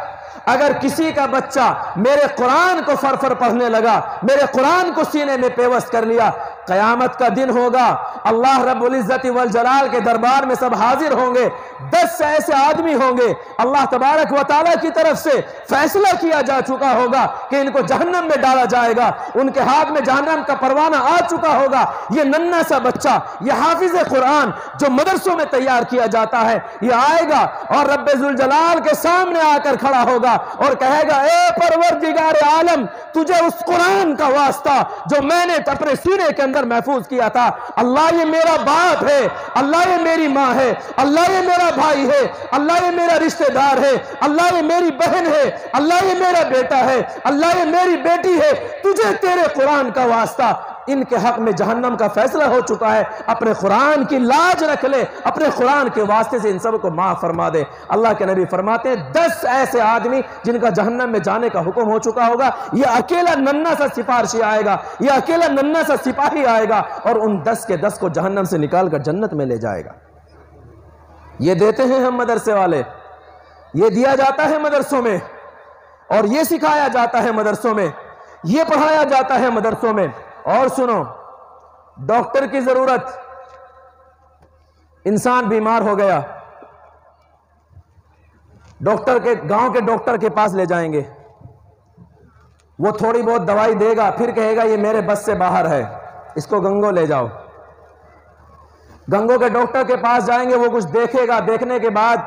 اگر کسی کا بچہ میرے قرآن کو فرفر پڑھنے لگا، میرے قرآن کو سینے میں پیوست کر لیا، قیامت کا دن ہوگا اللہ رب العزت والجلال کے دربار میں سب حاضر ہوں گے. 10 ایسے آدمی ہوں گے, اللہ تبارک و تعالیٰ کی طرف سے فیصلہ کیا جا چکا ہوگا کہ ان کو جہنم میں ڈالا جائے گا. ان کے ہاتھ میں جہنم کا پروانہ آ چکا ہوگا. یہ ننھا سا بچہ, یہ حافظ قرآن جو مدرسوں میں تیار کیا جاتا ہے, یہ آئے گا اور رب ذوالجلال کے سامنے آ کر کھڑا ہوگا اور کہے گا, اے پروردگار عالم, تجھے اس قرآن کا واسطہ جو میں نے اپنے سینے کے اندر محفوظ کیا تھا, اللہ یہ میرا باپ ہے, اللہ یہ میری ماں ہے, اللہ یہ میرا بھائی ہے, اللہ یہ میرا رشتہ دار ہے, اللہ یہ میری بہن ہے, اللہ یہ میرا بیٹا ہے, اللہ یہ میری بیٹی ہے, تجھے تیرے قرآن کا واسطہ, ان کے حق میں جہنم کا فیصلہ ہو چکا ہے, اپنے قرآن کی لاج رکھ لے, اپنے قرآن کے واسطے سے ان سب کو معاف فرما دے. اللہ کے نبی فرماتے ہیں 10 ایسے آدمی جن کا جہنم میں جانے کا حکم ہو چکا ہوگا, یہ اکیلا ننھا سا سفارشی آئے گا, یہ اکیلا ننھا سا سپاہی آئے گا اور ان 10 کے 10 کو جہنم سے نکال کر جنت میں لے جائے گا. یہ دیتے ہیں ہم مدرسے والے, یہ دیا جاتا ہے مدرسوں میں, اور یہ سکھایا جاتا ہے مدرسوں میں, یہ پڑھایا جاتا ہے مدرسوں میں. اور سنو, ڈاکٹر کی ضرورت, انسان بیمار ہو گیا, ڈاکٹر کے گاؤں کے ڈاکٹر کے پاس لے جائیں گے, وہ تھوڑی بہت دوائی دے گا, پھر کہے گا یہ میرے بس سے باہر ہے, اس کو گنگو لے جاؤ. گنگو کے ڈاکٹر کے پاس جائیں گے, وہ کچھ دیکھے گا, دیکھنے کے بعد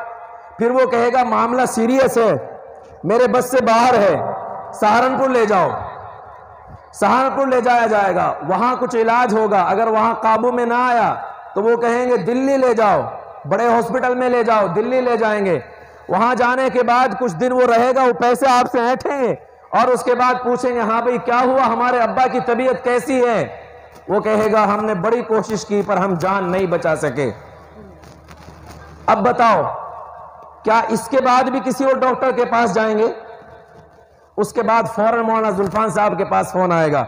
پھر وہ کہے گا معاملہ سیریس ہے, میرے بس سے باہر ہے, سہارنپور لے جاؤ. سہارنپور لے جایا جائے گا, وہاں کچھ علاج ہوگا, اگر وہاں قابو میں نہ آیا تو وہ کہیں گے دلی لے جاؤ, بڑے ہاسپٹل میں لے جاؤ, دلی لے جائیں گے. وہاں جانے کے بعد کچھ دن وہ رہے گا, وہ پیسے آپ سے اینٹھیں گے اور اس کے بعد پوچھیں گے ہاں بھئی کیا ہوا, ہمارے ابا کی طبیعت کیسی ہے؟ وہ کہے گا ہم نے بڑی کوشش کی پر ہم جان نہیں بچا سکے. اب بتاؤ, کیا اس کے بعد بھی کسی اور ڈاکٹر کے پاس جائیں گے؟ اس کے بعد فوراً مولانا زلفان صاحب کے پاس فون آئے گا,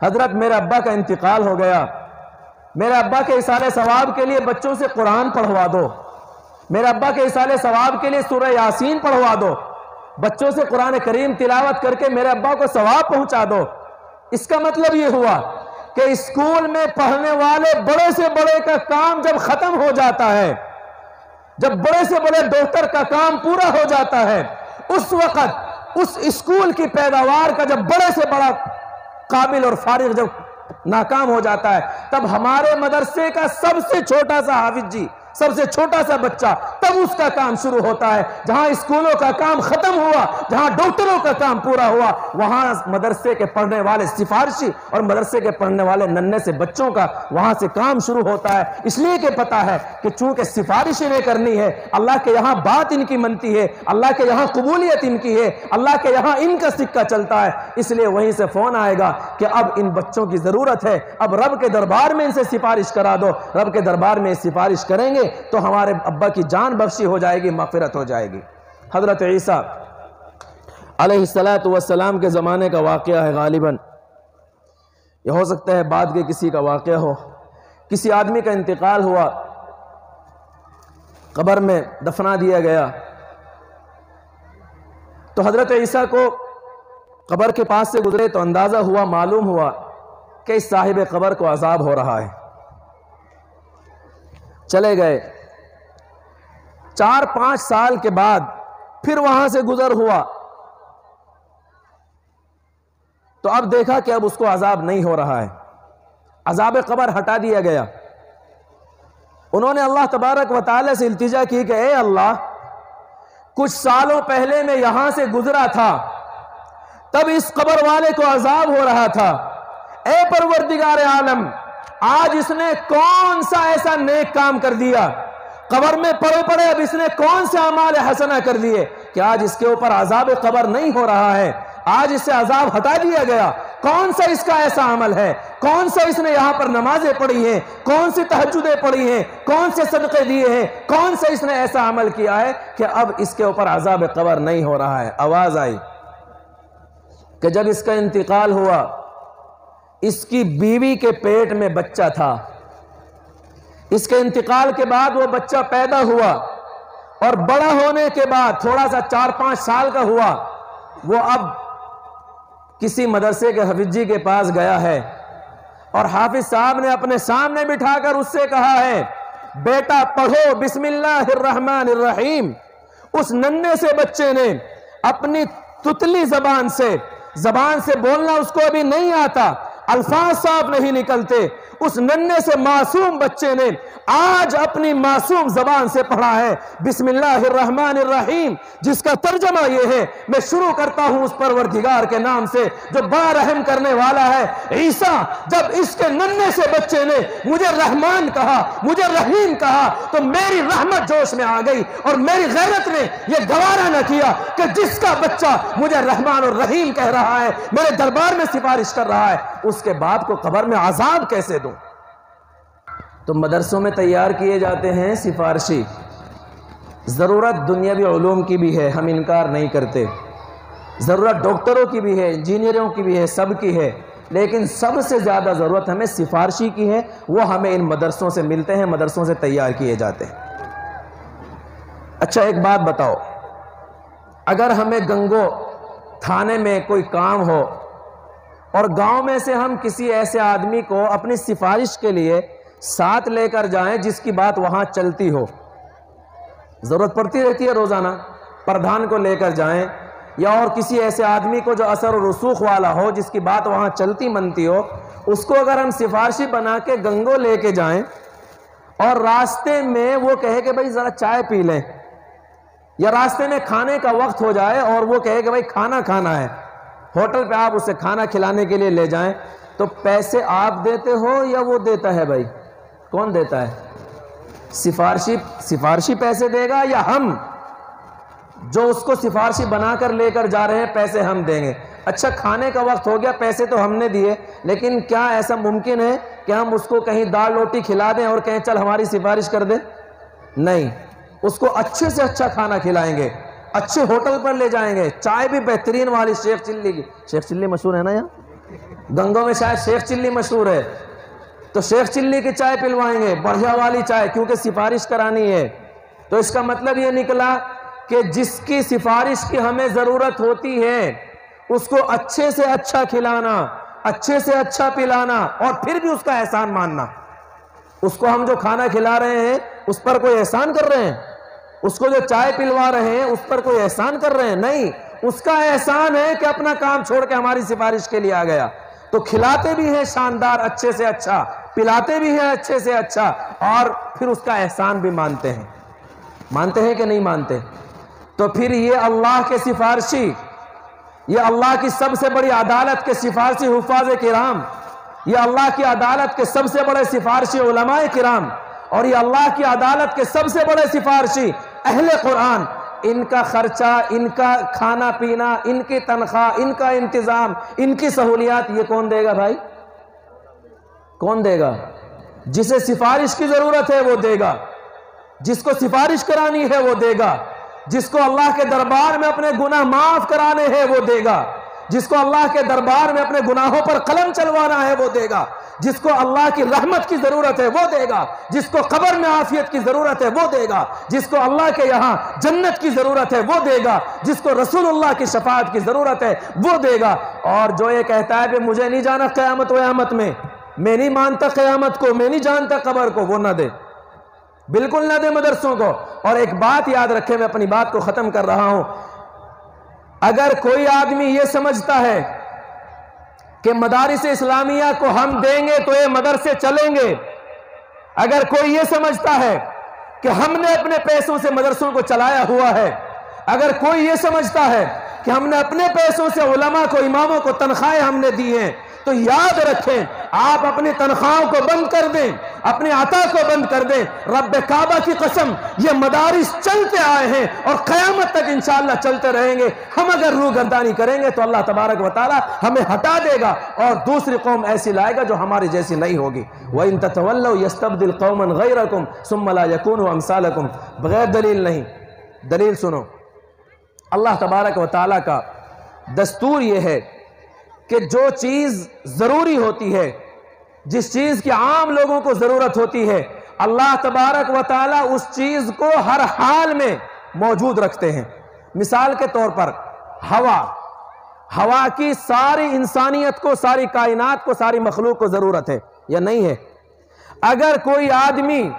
حضرت میرے ابا کا انتقال ہو گیا, میرے ابا کے ایصال ثواب کے لیے بچوں سے قرآن پڑھوا دو, میرے ابا کے ایصال ثواب کے لیے سورہ یاسین پڑھوا دو, بچوں سے قرآن کریم تلاوت کر کے میرے ابا کو ثواب پہنچا دو. اس کا مطلب یہ ہوا کہ اسکول میں پڑھنے والے بڑے سے بڑے کا کام جب ختم ہو جاتا ہے, جب بڑے سے بڑے ڈاکٹر کا کام پورا ہو جاتا ہے, اس وقت اس اسکول کی پیداوار کا جب بڑے سے بڑا قابل اور فارغ جب ناکام ہو جاتا ہے, تب ہمارے مدرسے کا سب سے چھوٹا سا حافظ جی, سب سے چھوٹا سا بچہ, تب اس کا کام شروع ہوتا ہے. جہاں اسکولوں کا کام ختم ہوا, جہاں ڈاکٹروں کا کام پورا ہوا, وہاں مدرسے کے پڑھنے والے سفارشی اور مدرسے کے پڑھنے والے ننھے سے بچوں کا وہاں سے کام شروع ہوتا ہے. اس لیے کہ پتا ہے کہ چونکہ سفارش انہیں کرنی ہے, اللہ کے یہاں بات ان کی منتی ہے, اللہ کے یہاں قبولیت ان کی ہے, اللہ کے یہاں ان کا سکہ چلتا ہے, اس لیے وہیں سے فون آئے گا کہ اب ان بچوں کی ضرورت ہے, اب رب کے دربار میں ان سے سفارش کرا دو. رب کے دربار میں سفارش کریں گے تو ہمارے ابا کی جان بخشی ہو جائے گی, مغفرت ہو جائے گی. حضرت عیسیٰ علیہ السلام کے زمانے کا واقعہ ہے غالباً, یہ ہو سکتا ہے بعد کے کسی کا واقعہ ہو. کسی آدمی کا انتقال ہوا, قبر میں دفنا دیا گیا, تو حضرت عیسیٰ کو قبر کے پاس سے گزرے تو اندازہ ہوا, معلوم ہوا کہ اس صاحب قبر کو عذاب ہو رہا ہے. چلے گئے, 4-5 سال کے بعد پھر وہاں سے گزر ہوا تو اب دیکھا کہ اب اس کو عذاب نہیں ہو رہا ہے, عذاب قبر ہٹا دیا گیا. انہوں نے اللہ تبارک و تعالی سے التجا کی کہ اے اللہ, کچھ سالوں پہلے میں یہاں سے گزرا تھا, تب اس قبر والے کو عذاب ہو رہا تھا, اے پروردگار عالم, آج اس نے کون سا ایسا نیک کام کر دیا, قبر میں پڑے پڑے اب اس نے کون سے اعمال حسنہ کر دیے کہ آج اس کے اوپر عذاب قبر نہیں ہو رہا ہے, آج اس سے عذاب ہٹا دیا گیا. کون سا اس کا ایسا عمل ہے, کون سا اس نے یہاں پر نمازیں پڑھی ہیں, کون سی تہجدیں پڑھی ہیں, کون سے صدقے دیے ہیں, کون سا اس نے ایسا عمل کیا ہے کہ اب اس کے اوپر عذاب قبر نہیں ہو رہا ہے. آواز آئی کہ جب اس کا انتقال ہوا, اس کی بیوی کے پیٹ میں بچہ تھا, اس کے انتقال کے بعد وہ بچہ پیدا ہوا اور بڑا ہونے کے بعد تھوڑا سا 4-5 سال کا ہوا, وہ اب کسی مدرسے کے حفیظ جی کے پاس گیا ہے, اور حافظ صاحب نے اپنے سامنے بٹھا کر اس سے کہا ہے بیٹا پڑھو بسم اللہ الرحمن الرحیم. اس ننھے سے بچے نے اپنی تتلی زبان سے بولنا اس کو ابھی نہیں آتا, الفاظ صاف نہیں نکلتے, اس ننھے سے معصوم بچے نے آج اپنی معصوم زبان سے پڑھا ہے بسم اللہ الرحمن الرحیم, جس کا ترجمہ یہ ہے میں شروع کرتا ہوں اس پروردگار کے نام سے جو بڑا رحم کرنے والا ہے. عیسیٰ جب اس کے ننھے سے بچے نے مجھے رحمان کہا, مجھے رحیم کہا, تو میری رحمت جوش میں آ گئی اور میری غیرت نے یہ گوارا نہ کیا کہ جس کا بچہ مجھے رحمان اور رحیم کہہ رہا ہے, میرے دربار میں سفارش کر رہا ہے, اس کے باپ کو قبر میں عذاب کیسے دوں. تو مدرسوں میں تیار کیے جاتے ہیں سفارشی. ضرورت دنیاوی علوم کی بھی ہے, ہم انکار نہیں کرتے, ضرورت ڈاکٹروں کی بھی ہے, انجینئروں کی بھی ہے, سب کی ہے, لیکن سب سے زیادہ ضرورت ہمیں سفارشی کی ہے. وہ ہمیں ان مدرسوں سے ملتے ہیں, مدرسوں سے تیار کیے جاتے ہیں. اچھا ایک بات بتاؤ, اگر ہمیں گنگو تھانے میں کوئی کام ہو اور گاؤں میں سے ہم کسی ایسے آدمی کو اپنی سفارش کے لیے ساتھ لے کر جائیں جس کی بات وہاں چلتی ہو, ضرورت پڑتی رہتی ہے روزانہ, پردھان کو لے کر جائیں یا اور کسی ایسے آدمی کو جو اثر و رسوخ والا ہو جس کی بات وہاں چلتی منتی ہو, اس کو اگر ہم سفارشی بنا کے گنگو لے کے جائیں اور راستے میں وہ کہے کہ بھائی ذرا چائے پی لیں, یا راستے میں کھانے کا وقت ہو جائے اور وہ کہے کہ بھائی کھانا کھانا ہے, ہوٹل پہ آپ اسے کھانا کھلانے کے لیے لے جائیں, تو پیسے آپ دیتے ہو یا وہ دیتا ہے؟ بھائی کون دیتا ہے؟ سفارشی پیسے دے گا یا ہم جو اس کو سفارشی بنا کر لے کر جا رہے ہیں پیسے ہم دیں گے؟ اچھا کھانے کا وقت ہو گیا, پیسے تو ہم نے دیے, لیکن کیا ایسا ممکن ہے کہ ہم اس کو کہیں دال روٹی کھلا دیں اور کہیں چل ہماری سفارش کر دیں؟ نہیں, اس کو اچھے سے اچھا کھانا کھلائیں گے, اچھے ہوٹل پر لے جائیں گے, چائے بھی بہترین والی شیخ چلی کی. شیخ چلی مشہور ہے نا یہاں گنگوں میں, شاید شیخ چلی مشہور ہے, تو شیخ چلی کی چائے پلوائیں گے, بڑھیا والی چائے, کیونکہ سفارش کرانی ہے. تو اس کا مطلب یہ نکلا کہ جس کی سفارش کی ہمیں ضرورت ہوتی ہے اس کو اچھے سے اچھا کھلانا, اچھے سے اچھا پلانا, اور پھر بھی اس کا احسان ماننا. اس کو ہم جو کھانا کھلا رہے ہیں اس پر کوئی احسان کر رہے ہیں؟ اس کو جو چائے پلوا رہے ہیں اس پر کوئی احسان کر رہے ہیں؟ نہیں, اس کا احسان ہے کہ اپنا کام چھوڑ کے ہماری سفارش کے لیے آ گیا. تو کھلاتے بھی ہیں شاندار اچھے سے اچھا, پلاتے بھی ہیں اچھے سے اچھا, اور پھر اس کا احسان بھی مانتے ہیں. مانتے ہیں کہ نہیں مانتے؟ تو پھر یہ اللہ کے سفارشی, یہ اللہ کی سب سے بڑی عدالت کے سفارشی حفاظ کرام, یہ اللہ کی عدالت کے سب سے بڑے سفارشی علماء کرام, اور یہ اللہ کی عدالت کے سب سے بڑے سفارشی اہل قرآن, ان کا خرچہ, ان کا کھانا پینا, ان کی تنخواہ, ان کا انتظام, ان کی سہولیات یہ کون دے گا بھائی؟ کون دے گا؟ جسے سفارش کی ضرورت ہے وہ دے گا, جس کو سفارش کرانی ہے وہ دے گا, جس کو اللہ کے دربار میں اپنے گناہ معاف کرانے ہیں وہ دے گا, جس کو اللہ کے دربار میں اپنے گناہوں پر قلم چلوانا ہے وہ دے گا, جس کو اللہ کی رحمت کی ضرورت ہے وہ دے گا, جس کو قبر میں عافیت کی ضرورت ہے وہ دے گا, جس کو اللہ کے یہاں جنت کی ضرورت ہے وہ دے گا, جس کو رسول اللہ کی شفاعت کی ضرورت ہے وہ دے گا. اور جو یہ کہتا ہے کہ مجھے نہیں جانا قیامت ویامت میں, میں نہیں مانتا قیامت کو, میں نہیں جانتا قبر کو, وہ نہ دے, بالکل نہ دے مدرسوں کو. اور ایک بات یاد رکھے, میں اپنی بات کو ختم کر رہا ہوں, اگر کوئی آدمی یہ سمجھتا ہے کہ مدارس اسلامیہ کو ہم دیں گے تو یہ مدرسے چلیں گے, اگر کوئی یہ سمجھتا ہے کہ ہم نے اپنے پیسوں سے مدرسوں کو چلایا ہوا ہے, اگر کوئی یہ سمجھتا ہے کہ ہم نے اپنے پیسوں سے علماء کو, اماموں کو تنخواہیں ہم نے دی ہیں, تو یاد رکھیں آپ اپنی تنخواہوں کو بند کر دیں, اپنے عطا کو بند کر دیں. رب کعبہ کی قسم یہ مدارس چلتے آئے ہیں اور قیامت تک انشاءاللہ چلتے رہیں گے. ہم اگر روگردانی کریں گے تو اللہ تبارک و تعالی ہمیں ہٹا دے گا اور دوسری قوم ایسی لائے گا جو ہماری جیسی نہیں ہوگی. وَإِن تَتَوَلَّوْا يَسْتَبْدِلْ قَوْمًا غَيْرَكُمْ ثُمَّ لَا يَكُونُوا أَمْثَالَكُمْ. بغیر دلیل نہیں, دلیل سنو. اللہ تبارک و تعالی کا دستور یہ ہے کہ جو چیز ضروری ہوتی ہے, جس چیز کی عام لوگوں کو ضرورت ہوتی ہے, اللہ تبارک و تعالی اس چیز کو ہر حال میں موجود رکھتے ہیں. مثال کے طور پر ہوا, ہوا کی ساری انسانیت کو، ساری کائنات کو، ساری مخلوق کو ضرورت ہے یا نہیں ہے؟ اگر کوئی آدمی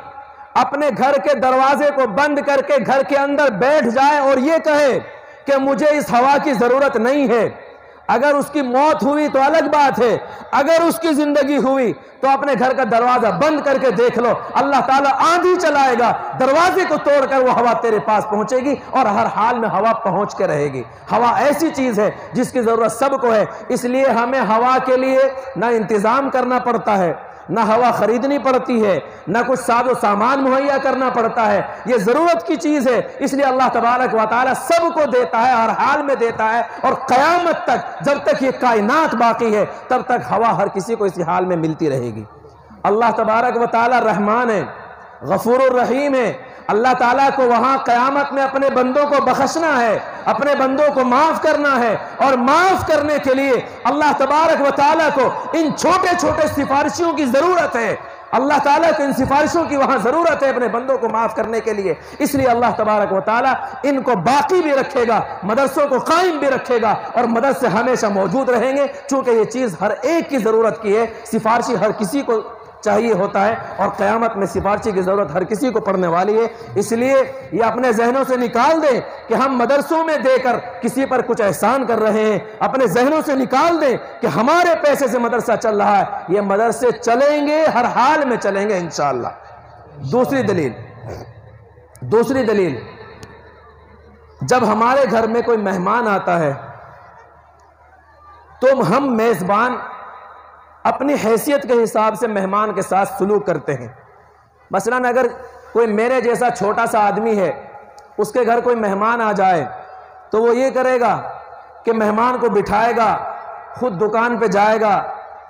اپنے گھر کے دروازے کو بند کر کے گھر کے اندر بیٹھ جائے اور یہ کہے کہ مجھے اس ہوا کی ضرورت نہیں ہے، اگر اس کی موت ہوئی تو الگ بات ہے، اگر اس کی زندگی ہوئی تو اپنے گھر کا دروازہ بند کر کے دیکھ لو، اللہ تعالیٰ آندھی چلائے گا، دروازے کو توڑ کر وہ ہوا تیرے پاس پہنچے گی اور ہر حال میں ہوا پہنچ کے رہے گی۔ ہوا ایسی چیز ہے جس کی ضرورت سب کو ہے، اس لیے ہمیں ہوا کے لیے نہ انتظام کرنا پڑتا ہے، نہ ہوا خریدنی پڑتی ہے، نہ کچھ ساز و سامان مہیا کرنا پڑتا ہے، یہ ضرورت کی چیز ہے، اس لیے اللہ تبارک و تعالیٰ سب کو دیتا ہے، ہر حال میں دیتا ہے، اور قیامت تک جب تک یہ کائنات باقی ہے تب تک ہوا ہر کسی کو اسی حال میں ملتی رہے گی۔ اللہ تبارک و تعالیٰ رحمان ہے، غفور الرحیم ہے، اللہ تعالیٰ کو وہاں قیامت میں اپنے بندوں کو بخشنا ہے، اپنے بندوں کو معاف کرنا ہے، اور معاف کرنے کے لیے اللہ تبارک و تعالیٰ کو ان چھوٹے چھوٹے سفارشیوں کی ضرورت ہے، اللہ تعالیٰ کو ان سفارشوں کی وہاں ضرورت ہے اپنے بندوں کو معاف کرنے کے لیے، اس لیے اللہ تبارک و تعالیٰ ان کو باقی بھی رکھے گا، مدرسوں کو قائم بھی رکھے گا، اور مدرسے ہمیشہ موجود رہیں گے، چونکہ یہ چیز ہر ایک کی ضرورت کی ہے، سفارشی ہر کسی کو چاہیے ہوتا ہے، اور قیامت میں سفارشی کی ضرورت ہر کسی کو پڑنے والی ہے۔ اس لیے یہ اپنے ذہنوں سے نکال دیں کہ ہم مدرسوں میں دے کر کسی پر کچھ احسان کر رہے ہیں، اپنے ذہنوں سے نکال دیں کہ ہمارے پیسے سے مدرسہ چل رہا ہے، یہ مدرسے چلیں گے، ہر حال میں چلیں گے انشاءاللہ۔ دوسری دلیل، جب ہمارے گھر میں کوئی مہمان آتا ہے تو ہم میزبان اپنی حیثیت کے حساب سے مہمان کے ساتھ سلوک کرتے ہیں۔ مثلاً اگر کوئی میرے جیسا چھوٹا سا آدمی ہے، اس کے گھر کوئی مہمان آ جائے تو وہ یہ کرے گا کہ مہمان کو بٹھائے گا، خود دکان پہ جائے گا،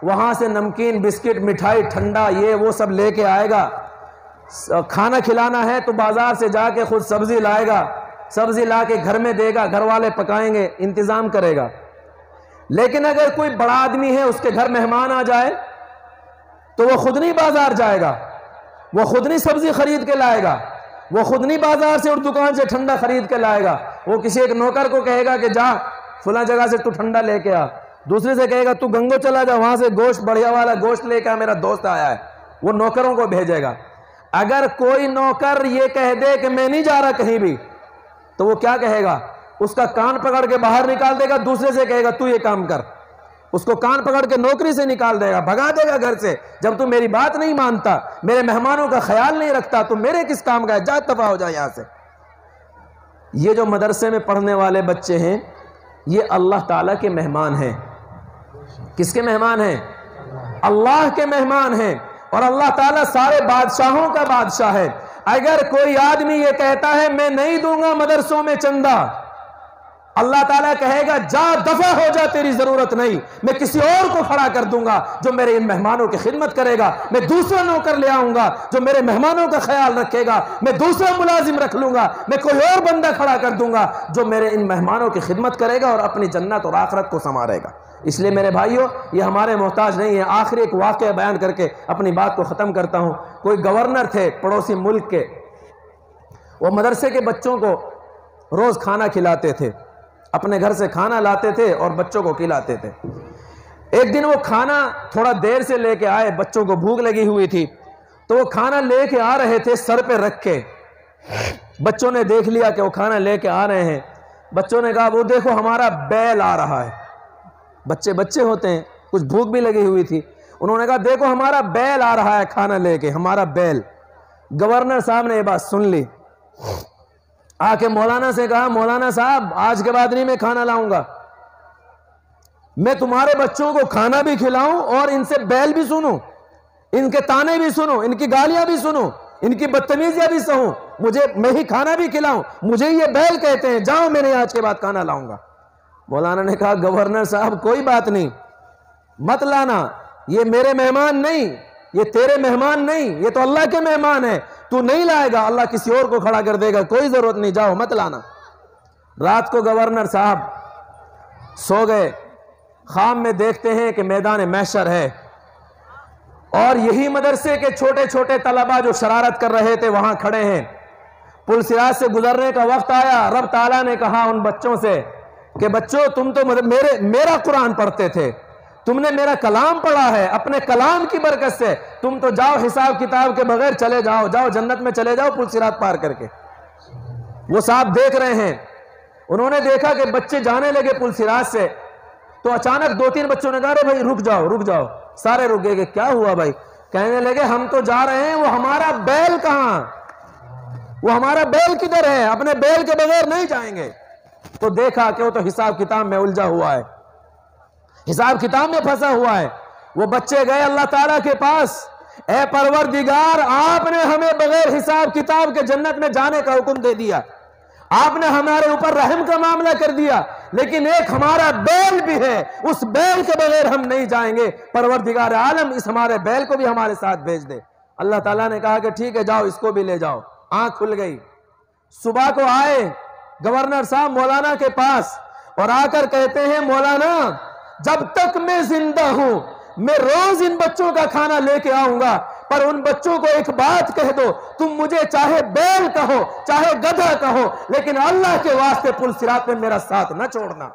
وہاں سے نمکین، بسکٹ، مٹھائی، ٹھنڈا، یہ وہ سب لے کے آئے گا۔ کھانا کھلانا ہے تو بازار سے جا کے خود سبزی لائے گا، سبزی لا کے گھر میں دے گا، گھر والے پکائیں گے، انتظام کرے گا۔ لیکن اگر کوئی بڑا آدمی ہے، اس کے گھر مہمان آ جائے تو وہ خود نہیں بازار جائے گا، وہ خود نہیں سبزی خرید کے لائے گا، وہ خود نہیں بازار سے اور دکان سے ٹھنڈا خرید کے لائے گا، وہ کسی ایک نوکر کو کہے گا کہ جا فلاں جگہ سے تو ٹھنڈا لے کے آ، دوسرے سے کہے گا تو گنگو چلا جا، وہاں سے گوشت، بڑھیا والا گوشت لے کے آ، میرا دوست آیا ہے، وہ نوکروں کو بھیجے گا۔ اگر کوئی نوکر یہ کہہ دے کہ میں نہیں جا رہا کہیں بھی، تو وہ کیا کہے گا؟ اس کا کان پکڑ کے باہر نکال دے گا، دوسرے سے کہے گا تو یہ کام کر، اس کو کان پکڑ کے نوکری سے نکال دے گا، بھگا دے گا گھر سے، جب تو میری بات نہیں مانتا، میرے مہمانوں کا خیال نہیں رکھتا، تو میرے کس کام کا ہے، جا دفع ہو جا یہاں سے۔ یہ جو مدرسے میں پڑھنے والے بچے ہیں، یہ اللہ تعالیٰ کے مہمان ہیں۔ کس کے مہمان ہیں؟ اللہ کے مہمان ہیں، اور اللہ تعالیٰ سارے بادشاہوں کا بادشاہ ہے۔ اگر کوئی آدمی یہ کہتا ہے میں نہیں دوں گا مدرسوں میں چندہ، اللہ تعالیٰ کہے گا جا دفع ہو جا، تیری ضرورت نہیں، میں کسی اور کو کھڑا کر دوں گا جو میرے ان مہمانوں کی خدمت کرے گا، میں دوسرا نوکر لے آؤں گا جو میرے مہمانوں کا خیال رکھے گا، میں دوسرا ملازم رکھ لوں گا، میں کوئی اور بندہ کھڑا کر دوں گا جو میرے ان مہمانوں کی خدمت کرے گا اور اپنی جنت اور آخرت کو سنوارے گا۔ اس لیے میرے بھائیوں، یہ ہمارے محتاج نہیں ہے۔ آخری ایک واقعہ بیان کر کے اپنی بات کو ختم کرتا ہوں۔ کوئی گورنر تھے پڑوسی ملک کے، وہ مدرسے کے بچوں کو روز کھانا کھلاتے تھے، اپنے گھر سے کھانا لاتے تھے اور بچوں کو کھلاتے تھے۔ ایک دن وہ کھانا تھوڑا دیر سے لے کے آئے، بچوں کو بھوک لگی ہوئی تھی، تو وہ کھانا لے کے آ رہے تھے سر پہ رکھ کے۔ بچوں نے دیکھ لیا کہ وہ کھانا لے کے آ رہے ہیں، بچوں نے کہا وہ دیکھو ہمارا بیل آ رہا ہے۔ بچے ہوتے ہیں، کچھ بھوک بھی لگی ہوئی تھی، انہوں نے کہا دیکھو ہمارا بیل آ رہا ہے کھانا لے کے، ہمارا بیل۔ گورنر صاحب نے یہ بات سن لی، آ کے مولانا سے کہا مولانا صاحب آج کے بعد نہیں میں کھانا لاؤں گا، میں تمہارے بچوں کو کھانا بھی کھلاؤں اور ان سے بیل بھی سنوں، ان کے تانے بھی سنوں، ان کی گالیاں بھی سنوں، ان کی بدتمیزیاں بھی سہوں، میں ہی کھانا بھی کھلاؤں، مجھے یہ بیل کہتے ہیں، جاؤ میں نے آج کے بعد کھانا لاؤں گا۔ مولانا نے کہا گورنر صاحب کوئی بات نہیں، مت لانا، یہ میرے مہمان نہیں، یہ تیرے مہمان نہیں، یہ تو اللہ کے مہمان ہیں، تو نہیں لائے گا، اللہ کسی اور کو کھڑا کر دے گا، کوئی ضرورت نہیں، جاؤ مت لانا۔ رات کو گورنر صاحب سو گئے، خواب میں دیکھتے ہیں کہ میدان محشر ہے اور یہی مدرسے کے چھوٹے چھوٹے طلباء جو شرارت کر رہے تھے وہاں کھڑے ہیں۔ پل صراط سے گزرنے کا وقت آیا، رب تعالیٰ نے کہا ان بچوں سے کہ بچوں تم تو میرا قرآن پڑھتے تھے، تم نے میرا کلام پڑھا ہے، اپنے کلام کی برکت سے تم تو جاؤ حساب کتاب کے بغیر چلے جاؤ، جاؤ جنت میں چلے جاؤ پل صراط پار کر کے۔ وہ صاحب دیکھ رہے ہیں، انہوں نے دیکھا کہ بچے جانے لگے پل صراط سے، تو اچانک 2-3 بچوں نے کہا رے بھائی رک جاؤ، سارے رک گئے کہ کیا ہوا بھائی؟ کہنے لگے ہم تو جا رہے ہیں، وہ ہمارا بیل کہاں؟ وہ ہمارا بیل کدھر ہے؟ اپنے بیل کے بغیر نہیں جائیں گے۔ تو دیکھا کہ وہ تو حساب کتاب میں الجھا ہوا ہے، حساب کتاب میں پھنسا ہوا ہے۔ وہ بچے گئے اللہ تعالیٰ کے پاس، اے پروردگار آپ نے ہمیں بغیر حساب کتاب کے جنت میں جانے کا حکم دے دیا، آپ نے ہمارے اوپر رحم کا معاملہ کر دیا، لیکن ایک ہمارا بیل بھی ہے، اس بیل کے بغیر ہم نہیں جائیں گے، پروردگار عالم اس ہمارے بیل کو بھی ہمارے ساتھ بھیج دے۔ اللہ تعالیٰ نے کہا کہ ٹھیک ہے جاؤ اس کو بھی لے جاؤ۔ آنکھ کھل گئی، صبح کو آئے گورنر صاحب مولانا کے پاس اور آ کر کہتے ہیں مولانا جب تک میں زندہ ہوں میں روز ان بچوں کا کھانا لے کے آؤں گا، پر ان بچوں کو ایک بات کہہ دو، تم مجھے چاہے بیل کہو چاہے گدھا کہو، لیکن اللہ کے واسطے پل صراط میں میرا ساتھ نہ چھوڑنا،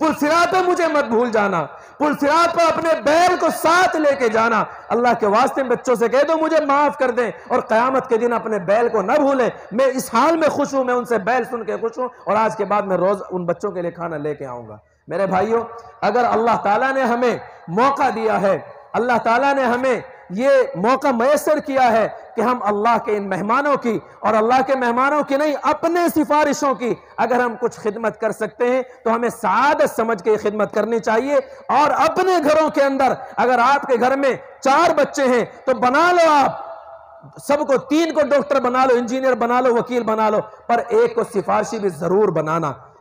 پل صراط پہ مجھے مت بھول جانا، پل صراط پہ اپنے بیل کو ساتھ لے کے جانا۔ اللہ کے واسطے بچوں سے کہہ دو مجھے معاف کر دیں، اور قیامت کے دن اپنے بیل کو نہ بھولیں۔ میں اس حال میں خوش ہوں، میں ان سے بیل سن کے خوش ہوں، اور آج کے بعد میں روز ان بچوں کے لیے کھانا لے کے آؤں گا۔ میرے بھائیوں، اگر اللہ تعالیٰ نے ہمیں موقع دیا ہے، اللہ تعالیٰ نے ہمیں یہ موقع میسر کیا ہے کہ ہم اللہ کے ان مہمانوں کی اور اللہ کے مہمانوں کی نہیں اپنے سفارشوں کی اگر ہم کچھ خدمت کر سکتے ہیں تو ہمیں سعادت سمجھ کے خدمت کرنی چاہیے۔ اور اپنے گھروں کے اندر اگر آپ کے گھر میں 4 بچے ہیں تو بنا لو، آپ سب کو 3 کو ڈاکٹر بنا لو، انجینئر بنا لو، وکیل بنا لو، پر ایک کو سفارشی بھی ضرور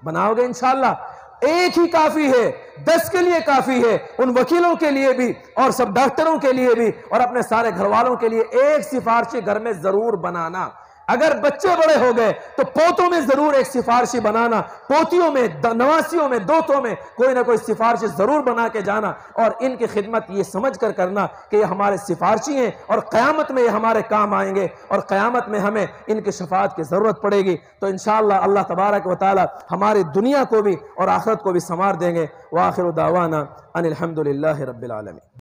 بناؤ گے انشاءاللہ۔ ایک ہی کافی ہے، 10 کے لیے کافی ہے، ان وکیلوں کے لیے بھی اور سب ڈاکٹروں کے لیے بھی اور اپنے سارے گھر والوں کے لیے ایک سفارشی گھر میں ضرور بنانا۔ اگر بچے بڑے ہو گئے تو پوتوں میں ضرور ایک سفارشی بنانا، پوتیوں میں، نواسیوں میں، دوتوں میں کوئی نہ کوئی سفارشی ضرور بنا کے جانا، اور ان کی خدمت یہ سمجھ کر کرنا کہ یہ ہمارے سفارشی ہیں اور قیامت میں یہ ہمارے کام آئیں گے، اور قیامت میں ہمیں ان کی شفاعت کی ضرورت پڑے گی۔ تو انشاءاللہ اللہ تبارک و تعالی ہماری دنیا کو بھی اور آخرت کو بھی سنوار دیں گے۔ وآخر دعوانا ان الحمدللہ رب العالمین۔